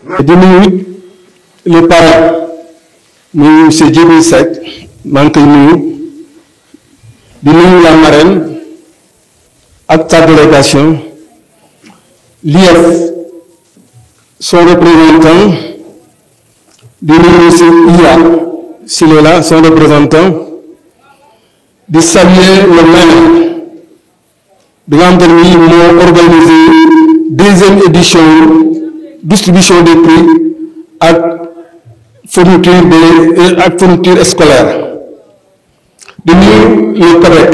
di nuyu les parents muy monsieur Djibril Seck maa ngi koy nuyu di nuyu la marraine ak sa délégation, l'IF son représentant, di nuyu monsieur Iya s'il est là, son représentant, di saluer le maire bi nga xamante ni moo organisé deuxième édition distribution des prix ak fourniture scolaire di nuyu le CODEC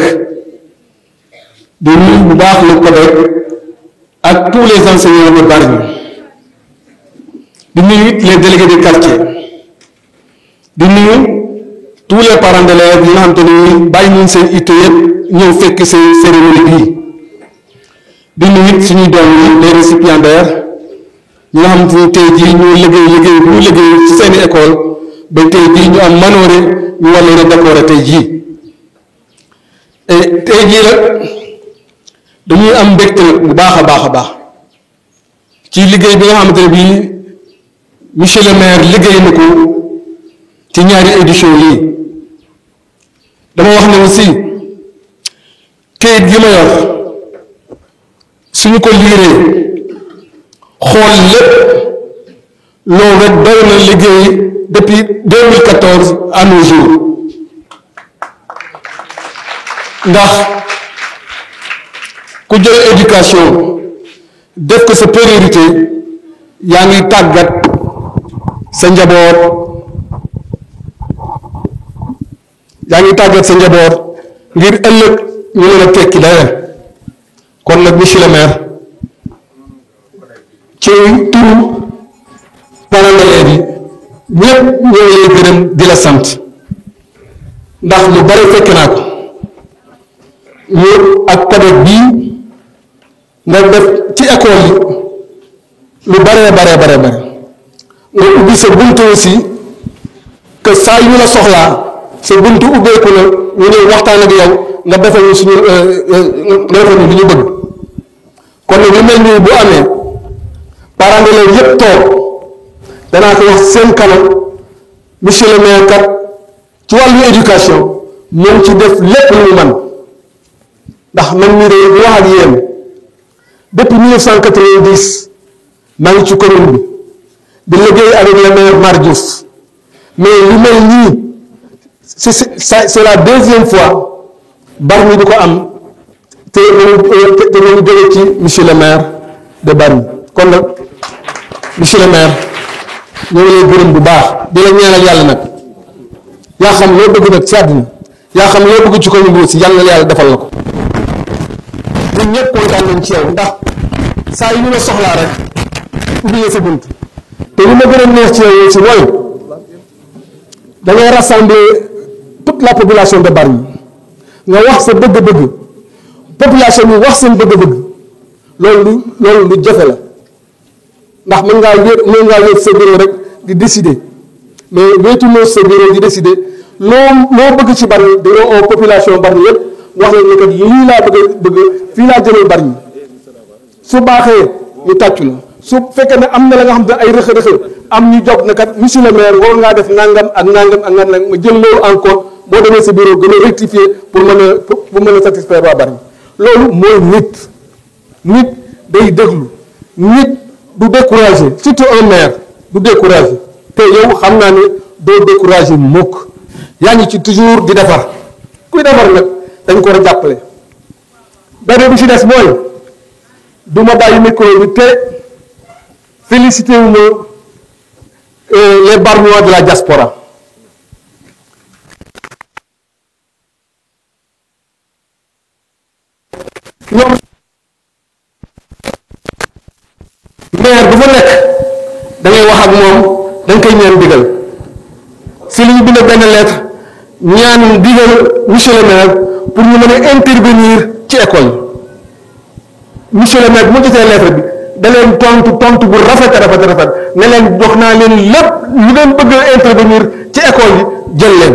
di nuyu bu baax le CODEC ak tous les enseignants de Bargny di nuyu les délégués de quartier di nuyu tous les parents d'élèves yi nga xamante ni bàyyi nañ seen itte yëpp ñëw fekk seen cérémonie bii di nuyu suñuy doom yi les récipiendaires ñi nga xamante ni tey jii ñu liggéey bu ñu liggéey ci seeni école ba tey jii ñu am manoore ñu war leen a décorer tey jii et tey jii la dañuy am mbégte bu baax a baax a baax ci liggéey bi nga xamante ne bii monsieur le maire liggéey na ko ci ñaari édition yii dama wax ne aussi kayit gi ma yor suñu ko liiree xool lépp loolu rek doy na liggéey depuis 2014 à nos jours ndax ku jël éducation def ko sa priorité yaa ngi tàggat sa njaboot ngir ëllëg ñu mën a tekki dara kon nag monsieur le maire ci turu parents d'élèves yi ñëpp ñoo lay gërëm di la sant ndax lu bari fekk naa ko ñu ak CODEC bii nga def ci école yi lu bare nga ubbi sa buntu aussi que saa yu ñu la soxlaa sa buntu ubbeeku na ñu ne waxtaan ak yow nga defal ñu suñu nga defal ñu li ñu bëgg kon nag lu mel nii bu amee parents d'élèves yëpp toog danaa ko wax seen kanam monsieur le maire kat ci wàllu éducation moom ci def lépp lu mu man ndax man mii de bu wax ak yéen depuis 1990 maa ngi ci commune bi di liggéey avec le maire Mar Diouf mais lu mel nii c'est la deuxième fois Bargny di ko am te ñu jóge ci monsieur le maire de Bargny kon nag monsieur le maire ñoo ngi lay gërëm bu baax di la ñaanal yàlla nag yaa xam loo bëgg nag ci àddina yaa xam loo bëgg ci commune bi aussi yàlla na yàlla defal la ko ñun ñëpp kontaan nañ ci yow ndax saa yu ñu la soxlaa rek ubbi sa bunt te li ma gën a neex ci yow aussi mooy da ngay rassembler toute la population de Bargny nga wax sa bëgg-bëgg population bi wax seen bëgg-bëgg loolu lu jafe la ndax mën ngaa wéet sa bureau rek di décider mais wéetuloo sa bureau di décider loo bëgg ci Bargny dañoo oo population Bargny yëpp wax leen ne kat lii laa bëgg fii laa jëlee Bargny su baaxee ñu tàccu la su fekkee ne am na la nga xam ne ay rëq-rëq am ñu jóg ne kat monsieur le maire war ngaa def nangam ak nangam ma jël loolu encore boo demee sa bureau gën a rectifier pour mën a satisfaire waa Bargny loolu mooy nit day déglu nit du découragé surtout un maire du découragé te yow xam naa ne doo découragé mukk yaa ngi ci toujours di defar kuy defar nag dañ ko war a jàppale beneen bi ci des mooy du ma bàyyi micro bi te félicité wu ma les Bargnois de la diaspora ñoom maire bu fa nekk da ngay wax ak moom da nga koy ñaan digal si li ñu bind benn lettre ñaan digal monsieur le maire pour ñu mën a intervenir ci école yi monsieur le maire bu ma jotee lettre bi da leen tontu bu rafet ne leen jox naa leen lépp lu ngeen bëgg a intervenir ci école yi jël leen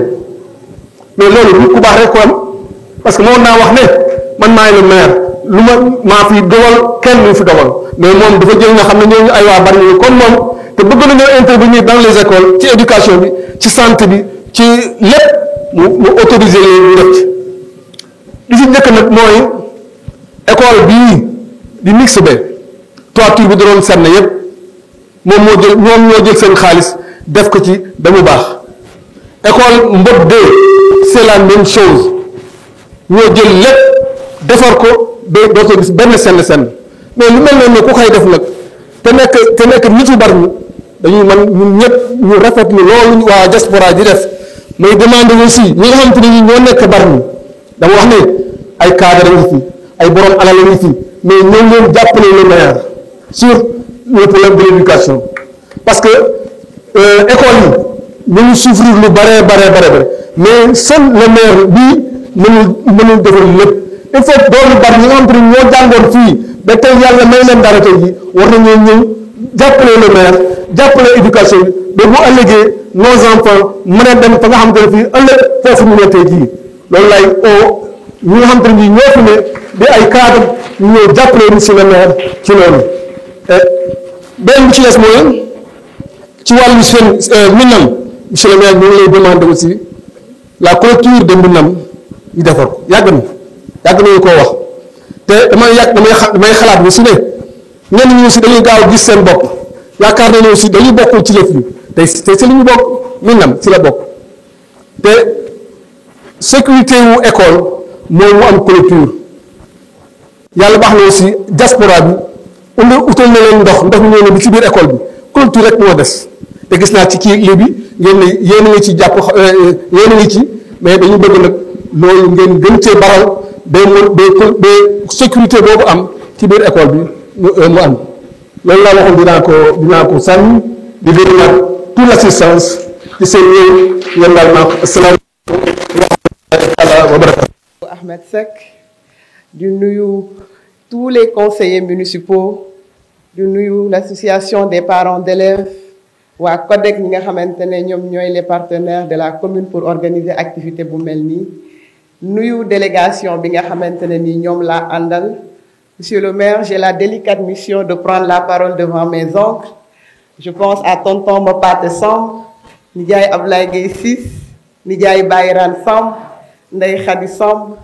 mais loolu nit ku baax rek ko am parce que moom naa wax ne man maay le maire maa fi dogal kenn lu fi dogal mais moom dafa jël nga xam ne ñooñu ay waa Bargny kon moom te bëgg nañoo intervenir dans les écoles ci éducation bi ci santé bi ci lépp mu autoriser leen ñu def ci li ci njëkk nag mooy école bii di mix be toiture bi da doon senn yépp moom ñoom ñoo jël seen xaalis def ko ci ba mu baax école Mbod 2 c'est la même chose ñoo jël lépp defar ko ba dootoo gis benn senn mais lu mel noonu ku koy def nag te nekk nitu Bargny dañuy man ñun ñëpp ñu rafetlu loolu waa diaspora di def mooy demande aussi ñi nga xamante ne ñoo nekk Bargny dama wax ne ay cadre ngi fi ay borom alal ngi fi mais ñoom leen jàppale le maire sur le problème de l'éducation parce que école yi ñu ngi souffrir lu bare mais seul le maire bii mënul defar lépp il faut doomu Bargny ñi nga xamante ne ñoo jàngoon fii ba tey yàlla may leen dara tey ji war nañoo ñëw jàppale le maire jàppale éducation bi ba bu ëllëgee nos enfants mën a dem fa nga xamante ne fii ëllëg foofu ñu ne tey jii loolu lay ñi nga xamante ne ñoo fi ne di ay cadre ñu ñëw jàppale monsieur le maire ci loolu benn bi ci des mooy ci wàllu seen Minam monsieur le maire ñu ngi lay demander aussi la clôture de Minam ñu defar ko yàgg nañu koo wax te damay xalaat bi su ne ñenn ñi aussi dañuy gaaw gis seen bopp yaakaar nañu aussi dañuy bokkul ci lëf yi te si li ñu bokk Minam si la bokk te sécurité wu école mooy mu am clôture yàlla baax na aussi diaspora bi utal na leen ndox ñëw na bi ci biir école bi clôture rek moo des te gis naa ci kii lii bi ngeen ne yéen a ngi ci jàpp yéen a ngi ci mais dañu bëgg nag loolu ngeen gën cee baral ba sécurité boobu am ci biir école bi mu am loolu laa waxoon dinaa ko sànni di gërëm nag toute l'assistance ci seen ñëw yéen daal naa ko asalaamaaleykum wa barakatu Ahmed Seck di nuyu tous les conseillers municipaux di nuyu l'association des parents d'élèves waa CODEC ñi nga xamante ne ñoom ñooy les partenaires de la commune pour organiser activité bu mel nii nuyu délégation bi nga xamante ne nii ñoom laa àndal monsieur le maire j'ai la délicate mission de prendre la parole devant mes oncles je pense à tonton Mopate Samb nijaay Ablaye Gueye Ciss nijaay Bayran Samb Ndeye Khady Samb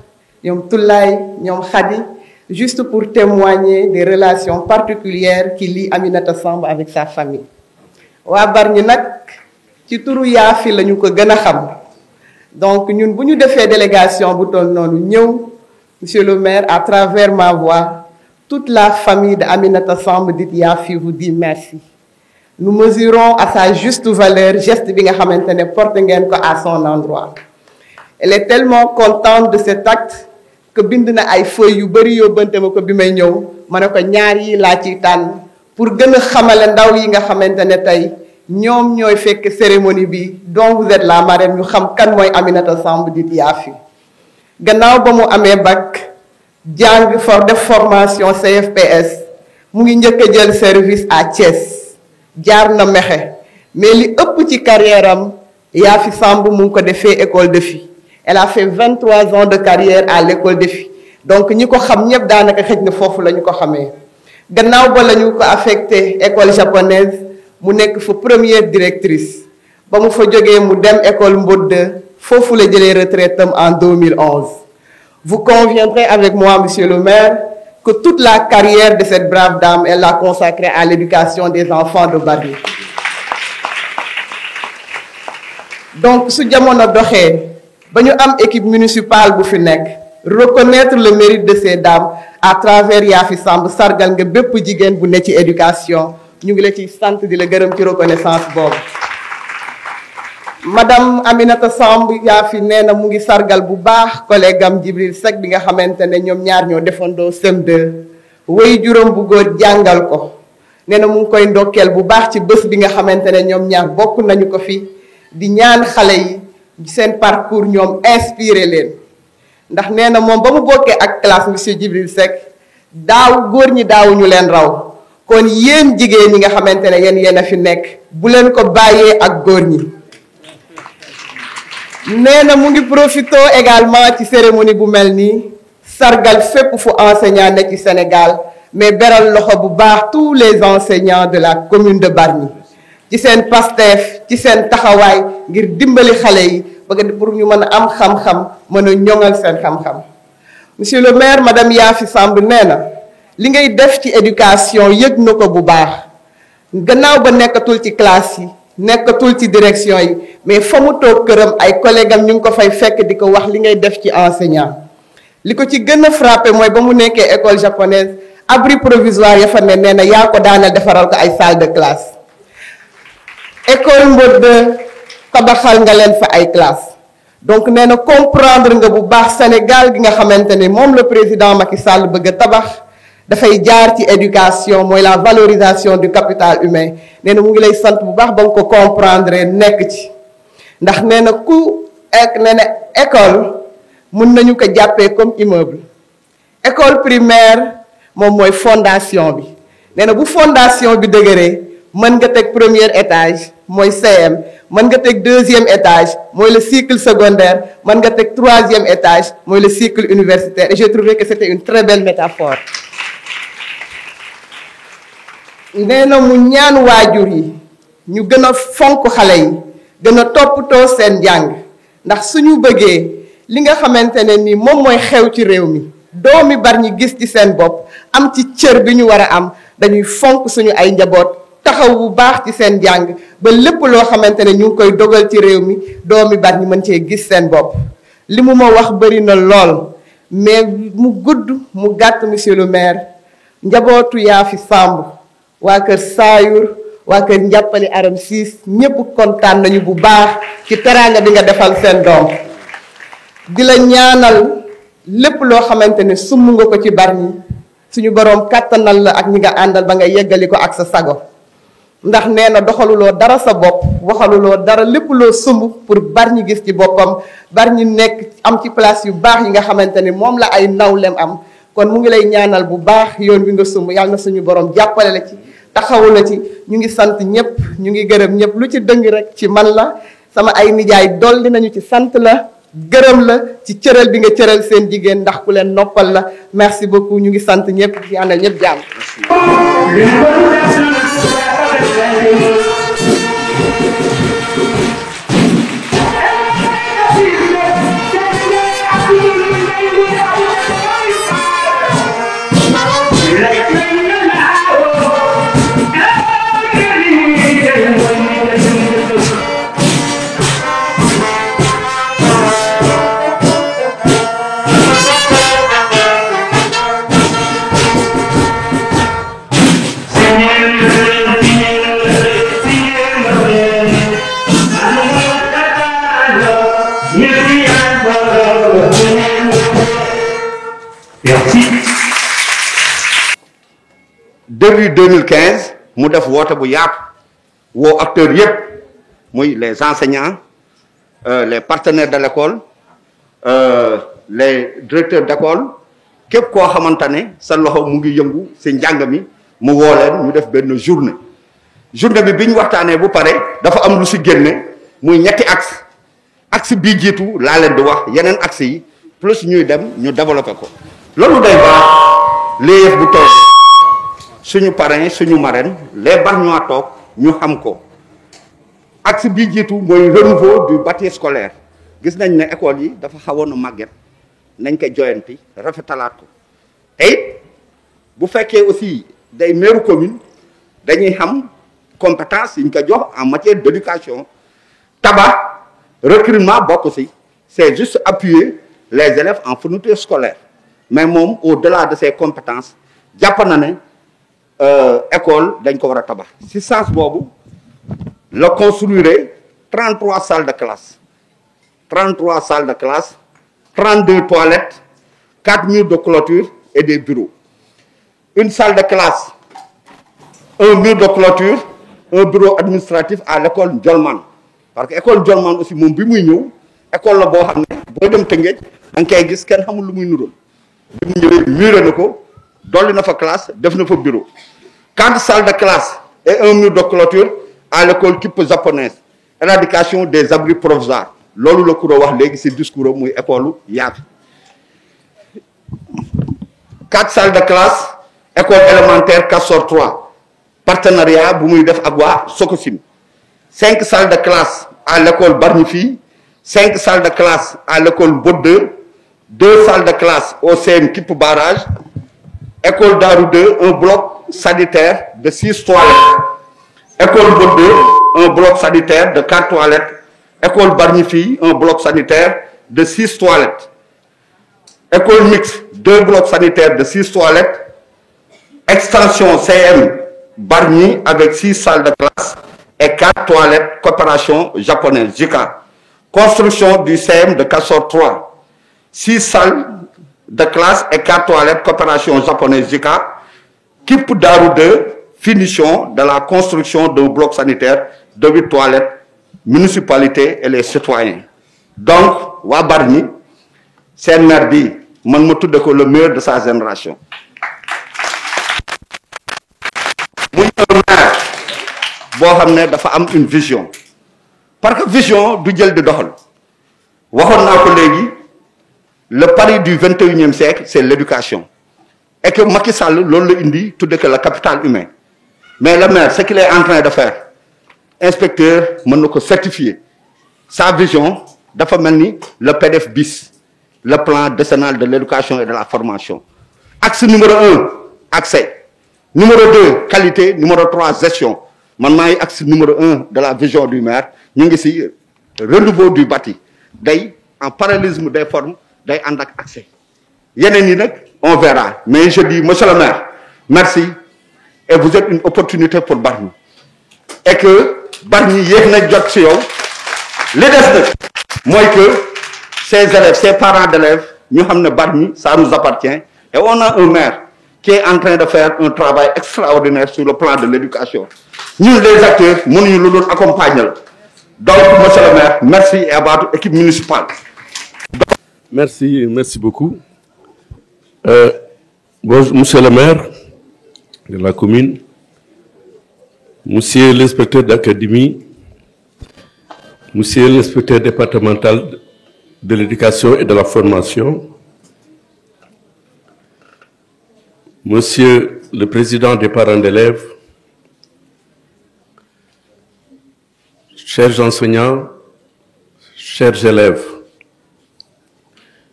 ñoom Toulaye ñoom Khady juste pour témoigner des relations particulières qui lient Aminata Samb avec sa famille waa Bargny nag ci turu Yaafi la ñu ko gën a xam donc ñun bu ñu defee délégation bu toll noonu ñëw monsieur le maire à travers ma voix toute la famille de Aminata Samb dit Yaafi vous dit merci nous mesurons à sa juste valeur geste bi nga xamante ne porte ngeen ko à son endroit elle est tellement contente de cet acte que bind na ay feuilles yu bëri yóbbante ma ko bi may ñëw ma ne ko ñaar yi laa ciy tànn pour gën a xamale ndaw yi nga xamante ne tey ñoom ñooy fekk cérémonie bi dont vous êtes la marraine ñu xam kan mooy Aminata Samb dit Yaafi gannaaw ba mu amee bac jàng def formation CFPS mu ngi njëkk a jël service à Thiès jaar na Mexe mais li ëpp ci carrière am Yaafi Samb mu ngi ko defee école de filles elle a fait 23 ans de carrière à l'école de filles donc ñi ko xam ñëpp daanaka xëj na foofu la ñu ko xamee gannaaw ba la ñu ko affecté école japonaise mu nekk fa première directrice ba mu fa jógee mu dem école Mbod 2 foofu la jëlee retraite am en 2011 vous conviendrez avec moi monsieur le maire que toute la carrière de cette brave dame elle l'a consacrée à l'éducation des enfants de Bargny donc su jamono doxee ba ñu am équipe municipale bu fi nekk reconnaître le mérite de ces dames à travers Yaafi Samb sargal nga bépp jigéen bu ne ci éducation ñu ngi la ciy sant di la gërëm ci reconnaissance boobu madame Aminata Samb Yaafi nee na mu ngi sargal bu baax collègue am Djibril Seck bi nga xamante ne ñoom ñaar ñoo defandoo CM2 way juróom bu góor jàngal ko nee na mu ngi koy ndokkeel bu baax ci bés bi nga xamante ne ñoom ñaar bokk nañu ko fi di ñaan xale yi seen parcours ñoom inspiré leen ndax nee na moom ba mu bokkee ak classe monsieur Djibril Seck daaw góor ñi daawuñu leen raw kon yéen jigéen ñi nga xamante ne yéen a fi nekk bu leen ko bàyyee ak góor ñi nee na mu ngi profité également ci cérémonie bu mel nii sargal fépp fu enseignant ne ci Sénégal mais beral loxo bu baax tous les enseignants de la commune de Bargny ci seen Pastef ci seen taxawaay ngir dimbali xale yi bëgg pour ñu mën a am xam-xam mën a ñoŋal seen xam-xam. monsieur le maire madame Yafi Samb nee na li ngay def ci éducation yëg na ko bu baax gannaaw ba nekkatul ci classe yi nekkatul ci direction yi mais fa mu toog këram ay collègues am ñu ngi ko fay fekk di ko wax li ngay def ci enseignant. li ko ci gën a frappé mooy ba mu nekkee école japonaise abri provisoire ya fa ne nee na yaa ko daanal defaral ko ay salle de classe. école Mbodj tabaxal nga leen fa ay classe donc nee na comprendre nga bu baax Sénégal gi nga xamante ne moom le président Macky Sall bëgg a tabax dafay jaar ci éducation mooy la valorisation du capital humain nee na mu ngi lay sant bu baax ba nga ko comprendre nekk ci ndax nee na nee na école mun nañu ko jàppee comme immeuble. école primaire moom mooy fondation bi nee na bu fondation bi dëgëree mën nga teg premier étage mooy CM mën nga teg deuxième étage mooy le cycle secondaire mën nga teg troisième étage mooy le cycle universitaire et j'ai trouvé que c'était une très belle métaphore. nee na mu ñaan waajur yi ñu gën a fonk xale yi gën a toppatoo seen njàng ndax suñu bëggee li nga xamante ne ni moom mooy xew ci réew mi doomi Bargny gis ci seen bopp am ci cër bi ñu war a am dañuy fonk suñu ay njaboot taxaw bu baax ci seen jàng ba lépp loo xamante ne ñu ngi koy dogal ci réew mi doomi Bargny mën cee gis seen bopp. li mu ma wax bëri na lool mais mu gudd mu gàtt monsieur le maire njabootu Yafi Samb waa kër Sayur waa kër Njàppali Aram Siis ñëpp kontaan nañu bu baax ci teraanga bi nga defal seen doom di la ñaanal lépp loo xamante ne sumb nga ko ci Bargny suñu boroom kàttanal la ak ñi nga àndal ba nga yeggali ko ak sa sago ndax nee na doxaluloo dara sa bopp waxaluloo dara lépp loo sumb pour Bargny gis ci boppam Bargny nekk am ci place yu baax yi nga xamante ne moom la ay nawlem am kon mu ngi lay ñaanal bu baax yoon wi nga sumb yàlla na suñu boroom jàppale la ci taxawu la ci ñu ngi sant ñëpp ñu ngi gërëm ñëpp lu ci dëng rek ci man la sama ay nijaay dolli nañu ci sant la gërëm la ci cëral bi nga cëral seen jigéen ndax ku leen noppal la merci beaucoup ñu ngi sant ñëpp di àndal ñëpp jàmm. Depuis 2015 mu def woote bu yaatu woo acteurs yëpp muy les enseignants les partenaires de l'école les directeurs d'école képp koo xamante ne sa loxo mu ngi yëngu si njàng mi mu woo leen ñu def benn journée bi bi ñu waxtaanee bu pare dafa am lu si génne muy ñetti axe bii jiitu laa leen di wax yeneen axe yi plus ñuy dem ñu développé ko loolu day baax léegi bu toog suñu parrain suñu marraine les Bargnois toog ñu xam ko axe bii jiitu mooy renouveau du bâti scolaire gis nañ ne école yi dafa xawoon a màgget nañ ko joyanti rafetalaat ko te it bu fekkee aussi day meeru commune dañuy xam compétence yi ñu ko jox en matière d'éducation tabax recrutement bokk si c'est juste appuyer les élèves en fourniture scolaire mais moom au-delà de ses compétences jàpp na ne école dañ ko war a tabax si sens boobu la construire 33 salles de classe 32 toilettes 4 murs de clôture et des bureaux une salle de classe un mur de clôture un bureau administratif à l'école Ndiolmane parce que école Ndiolmane aussi moom bi muy ñëw école la boo xam ne boo dem Tëngéej da nga koy gis kenn xamul lu muy nuróol bi mu ñëwee muré na ko dolli na fa classe def na fa bureau 4 salles de classe et un mur de clôture à l'école Kipp japonaise éradication des abris provisoires loolu la Koura wax léegi ci discours am muy école Yafi 4 salles de classe école élémentaire Castor 3 partenariat bu muy def ak waa Sococim 5 salles de classe à l'école Barnifi, 5 salles de classe à l'école Bode, 2 salles de classe au CM Kip Barrage, école Darou 2, un bloc sanitaire de 6 toilettes, école Bode, un bloc sanitaire de 4 toilettes, école Barnifi, un bloc sanitaire de 6 toilettes, école mixte, 2 blocs sanitaires de 6 toilettes, extension CM Barni avec 6 salles de classe et 4 toilettes coopération japonaise, JICA. Construction du CM de Kassor 3, 6 salles de classe et 4 toilettes coopération japonaise, JICA. Kip Darou 2, finition de la construction d'un bloc sanitaire de 8 toilettes, municipalité et les citoyens. Donc, Wabarni, c'est un maire bi, le meilleur de sa génération. Boo xam ne dafa am une vision parce que vision du jël di doxal waxoon naa ko léegi le pari du 21e siècle c'est l'éducation et que Macky Sall loolu la indi tudde que le capital humain mais le maire ce qu'il est en train de faire inspecteur mën na ko certifier sa vision dafa mel ni le PDF bis le plan décennal de l'éducation et de la formation axe numéro 1 accès, numéro 2 qualité, numéro 3 gestion. Man maay axe numéro 1 de la vision du maire ñu ngi ci renouveau du bâti day en parallélisme des formes day ànd ak accès yeneen yi nag on verra mais je dis monsieur le maire merci et vous êtes une opportunité pour Bargny et que Bargny yéex na jot ci yow li des nag mooy que ces élèves ces parents d'élèves ñu xam ne Bargny ça nous appartient et on a un maire qui est en train de faire un travail extraordinaire sur le plan de l'éducation. Nous, les acteurs, nous accompagnons. Donc, monsieur le maire, merci et à votre équipe municipale. Merci beaucoup. Bonjour, monsieur le maire de la commune, monsieur l'inspecteur d'académie, monsieur l'inspecteur départemental de l'éducation et de la formation, monsieur le président des parents d'élèves, chers enseignants, chers élèves,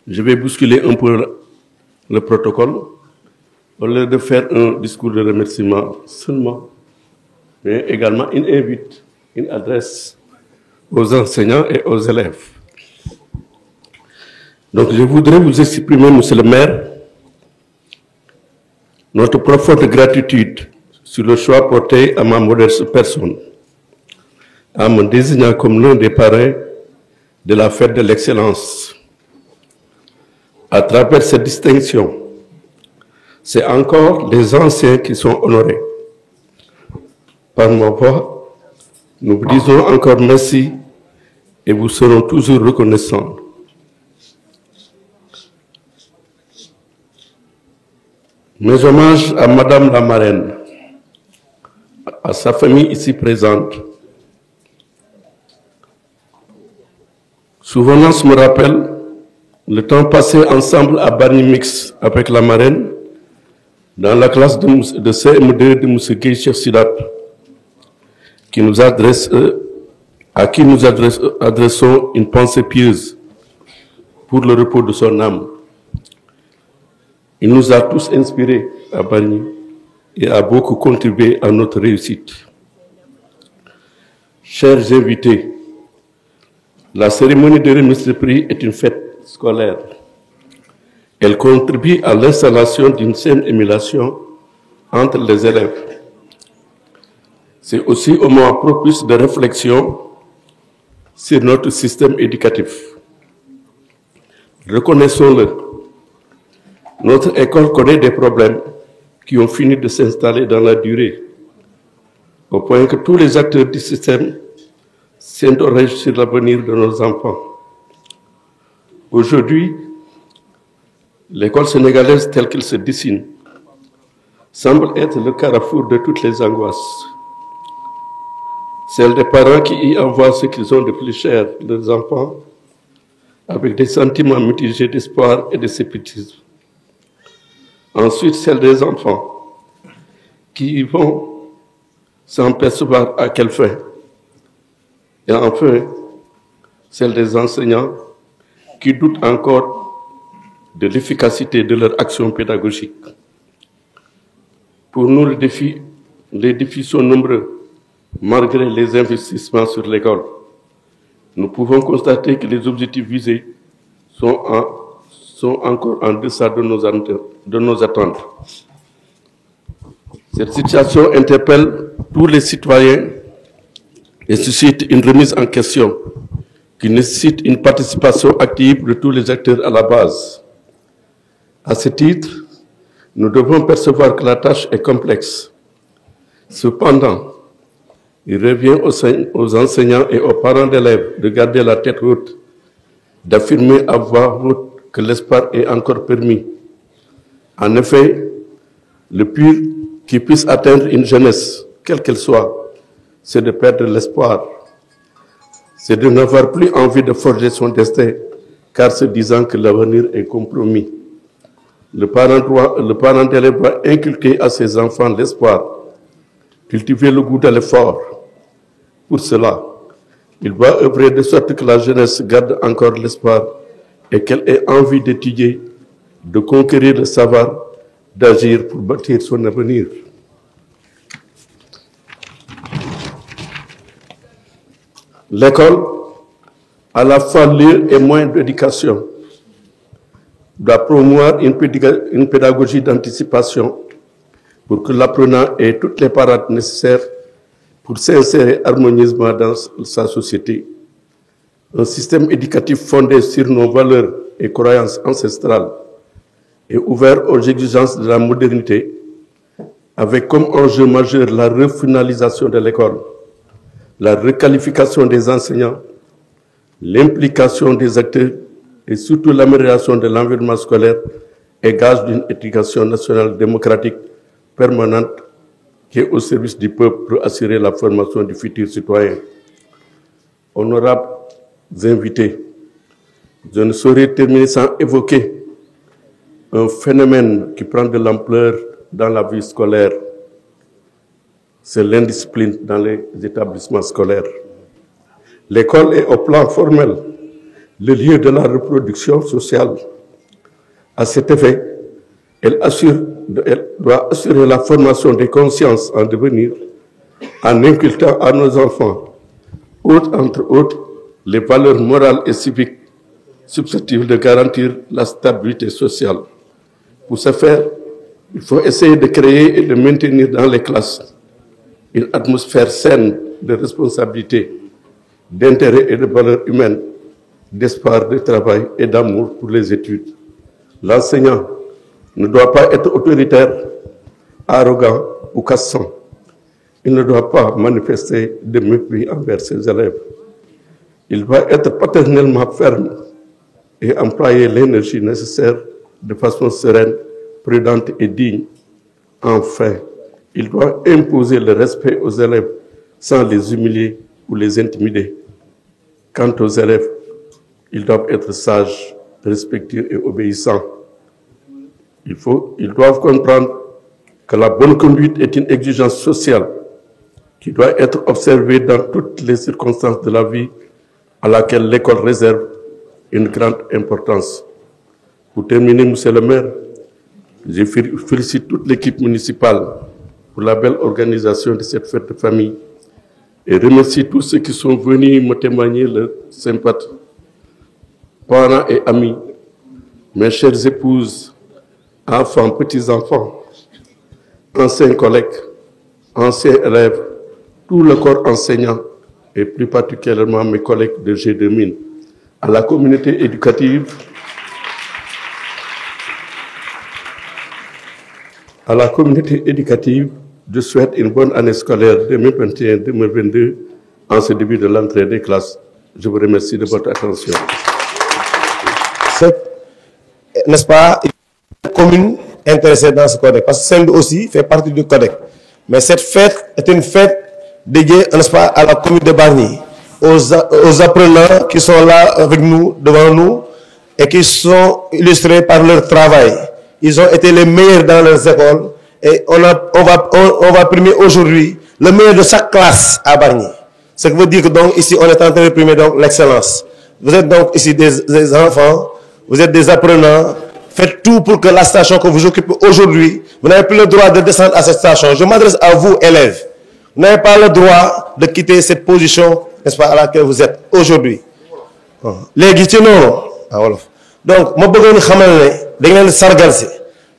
je vais bousculer un peu le protocole au lieu de faire un discours de remerciement seulement, mais également une adresse aux enseignants et aux élèves. Donc je voudrais vous exprimer, monsieur le maire, notre profonde gratitude sur le choix porté à ma modeste personne, en me désignant comme l'un des parrains de la fête de l'excellence. À travers cette distinction, c'est encore les anciens qui sont honorés. Par ma voix, nous vous disons encore merci et vous serons toujours reconnaissants. Mes hommages à Madame la marraine, à sa famille ici présente. Souvenance me rappelle le temps passé ensemble à Bargny Mix avec la marraine dans la classe de CM2 de M. Guy Cheikh Sidat, à qui nous adressons une pensée pieuse pour le repos de son âme. Il nous a tous inspirés à Bargny et a beaucoup contribué à notre réussite. Chers invités, la cérémonie de remise de prix est une fête scolaire. Elle contribue à l'installation d'une saine émulation entre les élèves. C'est aussi un moment propice de réflexion sur notre système éducatif. Reconnaissons-le, notre école connaît des problèmes qui ont fini de s'installer dans la durée, au point que tous les acteurs du système s'interrogent sur l'avenir de nos enfants. Aujourd'hui, l'école sénégalaise telle qu'elle se dessine semble être le carrefour de toutes les angoisses. Celle des parents qui y envoient ce qu'ils ont de plus cher, leurs enfants, avec des sentiments mitigés d'espoir et de scepticisme. Ensuite, celle des enfants qui y vont sans percevoir à quelle fin, Et enfin, celle des enseignants qui doutent encore de l'efficacité de leur action pédagogique. Pour nous, les défis sont nombreux, malgré les investissements sur l'école. Nous pouvons constater que les objectifs visés sont encore en deçà de nos attentes. Cette situation interpelle tous les citoyens et suscite une remise en question qui nécessite une participation active de tous les acteurs à la base. À ce titre, nous devons percevoir que la tâche est complexe. Cependant, il revient aux enseignants et aux parents d'élèves de garder la tête haute, d'affirmer à voix haute que l'espoir est encore permis. En effet, le pire qui puisse atteindre une jeunesse, quelle qu'elle soit, c'est de perdre l'espoir. C'est de n'avoir plus envie de forger son destin, car se disant que l'avenir est compromis. Le parent d'élève doit inculquer à ses enfants l'espoir, cultiver le goût de l'effort. Pour cela, il doit œuvrer de sorte que la jeunesse garde encore l'espoir et qu'elle ait envie d'étudier, de conquérir le savoir, d'agir pour bâtir son avenir. L'école, à la fois lieu et moyen d'éducation, doit promouvoir une pédagogie d'anticipation pour que l'apprenant ait toutes les parades nécessaires pour s'insérer harmonieusement dans sa société. Un système éducatif fondé sur nos valeurs et croyances ancestrales et ouvert aux exigences de la modernité, avec comme enjeu majeur la refinalisation de l'école, la requalification des enseignants, l'implication des acteurs et surtout l'amélioration de l'environnement scolaire est gage d'une éducation nationale démocratique permanente qui est au service du peuple pour assurer la formation du futur citoyen. Honorables invités, je ne saurais terminer sans évoquer un phénomène qui prend de l'ampleur dans la vie scolaire. C'est l'indiscipline dans les établissements scolaires. L'école est au plan formel le lieu de la reproduction sociale. À cet effet, elle doit assurer la formation des consciences en devenir en inculquant à nos enfants, entre autres, les valeurs morales et civiques susceptibles de garantir la stabilité sociale. Pour ce faire, il faut essayer de créer et de maintenir dans les classes une atmosphère saine de responsabilité, d'intérêt et de valeurs humaines, d'espoir, de travail et d'amour pour les études. L'enseignant ne doit pas être autoritaire, arrogant ou cassant. Il ne doit pas manifester de mépris envers ses élèves. Il doit être paternellement ferme et employer l'énergie nécessaire de façon sereine, prudente et digne. Enfin, il doit imposer le respect aux élèves sans les humilier ou les intimider. Quant aux élèves, ils doivent être sages, respectueux et obéissants. Ils doivent comprendre que la bonne conduite est une exigence sociale qui doit être observée dans toutes les circonstances de la vie à laquelle l'école réserve une grande importance. Pour terminer, Monsieur le maire, je félicite toute l'équipe municipale pour la belle organisation de cette fête de famille et remercie tous ceux qui sont venus me témoigner leur sympathie. Parents et amis, mes chères épouses, enfants, petits-enfants, anciens collègues, anciens élèves, tout le corps enseignant et plus particulièrement mes collègues de G2000, à la communauté éducative, je souhaite une bonne année scolaire 2021-2022 en ce début de l'entrée des classes. Je vous remercie de votre attention. N'est-ce pas, une commune intéressée dans ce codec, parce que Sendou aussi fait partie du codec. Mais cette fête est une fête dédiée, n'est-ce pas, à la commune de Bargny, aux apprenants qui sont là avec nous, devant nous, et qui sont illustrés par leur travail. Ils ont été les meilleurs dans leurs écoles, et on va primer aujourd'hui le meilleur de chaque classe à Bargny. Ce qui veut dire que donc ici on est en train de réprimer donc l'excellence. Vous êtes donc ici des enfants, vous êtes des apprenants. Faites tout pour que la station que vous occupez aujourd'hui, vous n'avez plus le droit de descendre à cette station. Je m'adresse à vous, élèves. Vous n'avez pas le droit de quitter cette position, n'est-ce pas, à laquelle vous êtes aujourd'hui. Léegi ci noonu wolof donc ma bëggoon xamal ne da ngeen sargal si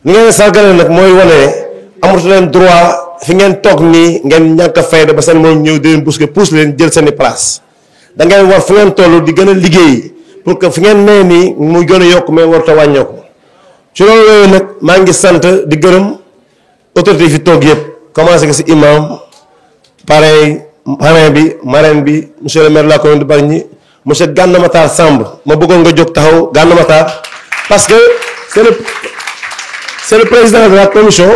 ni ngeen sargale nag mooy wane ne amatu leen droit fi ngeen toog nii ngeen ñàkk a fayda ba seen moom ñëw di leen bousquer pousse leen jël seeni place da ngeen war fu ngeen toll di gën a liggéey pour que fi ngeen nee nii muy gën a yokk mais warut a wàññeeku ci loolu yooyu nag maa ngi sant di gërëm autorité fi toog yëpp commencé ko si imam pareil parrain bi marraine bi monsieur le maire de la commune de Bargny monsieur Gana Matar Samb ma bëggoon nga jóg taxaw Gana Matar parce que c'est le président de la commission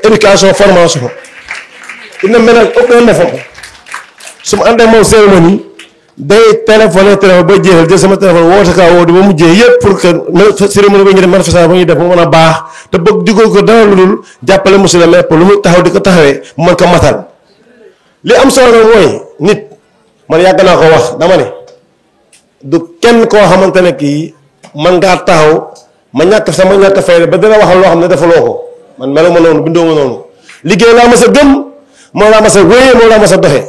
éducation formation il ne ménage aucun effort su ma àndee moom cérémonie day téléphoné ba jeexal jël sama téléphone woote kaa woo di ba mujjee yëpp pour que cérémonie ba ñu def manifestation ba ñuy def mu mën a baax te bëgg digoo ko dara lu dul jàppale monsieur le maire pour lu muy taxaw di ko taxawee mu mën ko matal li am solo mooy nit man yàgg naa ko wax dama ne du kenn koo xamante ne kii man ngaa taxaw ma ñàkk sama ñàkk fayda ba dina waxal loo xam ne defaloo ko man melu ma noonu bindoo ma noonu liggéey laa ma sa gëm moo laa ma sa wéyee moo laa ma sa doxee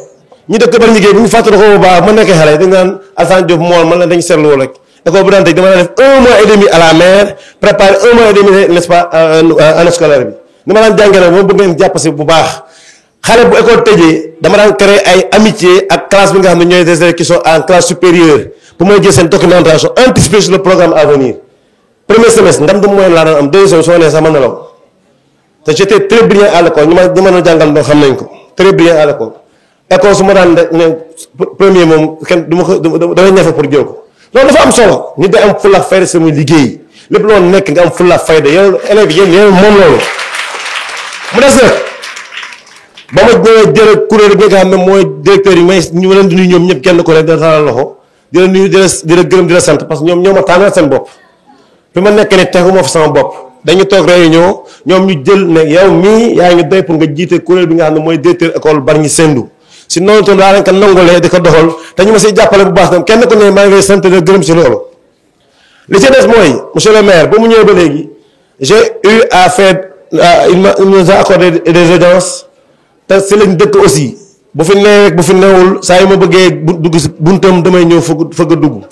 ñi dëkk bari liggéey bu ñu fàttali ko bu baax ma nekkee xale dañ naan Alassane Diop mool man la dañ seetlu rek école bu daan tëj dama daan def 1 mois et demi à la mer préparer 1 mois et demi n'est-ce pas année scolaire bi ni ma daan jàngee nag moom bëgg ngeen jàpp si bu baax xale bu école tëjee dama daan créer ay amitié ak classe bi nga xam ne ñooy des élèves qui sont en classe supérieure pour mooy jël seen documentation anticiper sur le programme à venir premier semestre ndam du mooy laa daan am deuxième soo nee sax ma nelaw te j'étais très brillant à l'école ñi ma doon jàngal doo xam nañ ko très brillant à l'école école su ma daan ne premier moom kenn du ma ko damay ñafe pour jël ko loolu dafa am solo nit day am fulla fayda sa muy liggéey lépp loolu nekk nga am fulla fayda yow élèves yi yéen moom loolu mu des nag ba ma ñëwee jël kuréel gi nga xam ne mooy directeur yi may ñu leen di nuyu ñoom ñëpp kenn ku ne dina taalal loxo di la nuyu di la gërëm di la sant parce que ñoom ñoo ma tànnal seen bopp fi ma nekk ne tegu ma fa sama bopp dañu toog réunion ñoom ñu jël ne yow mii yaa ngi doy pour nga jiite kuréel bi nga xam ne mooy directeur école Bargny Sendou si noonu tam daa leen ko nangulee di ko doxal te ñu ma siy jàppale bu baax tam kenn ku ne maa ngi lay sant di la gërëm si loolu li ci des mooy monsieur le maire ba mu ñëwee ba léegi j'ai eu à faire il nous a accordé des audiences te si lañ dëkk aussi bu fi nee rek bu fi newul saa yu ma bëggee dugg si buntam damay ñëw fëgg a dugg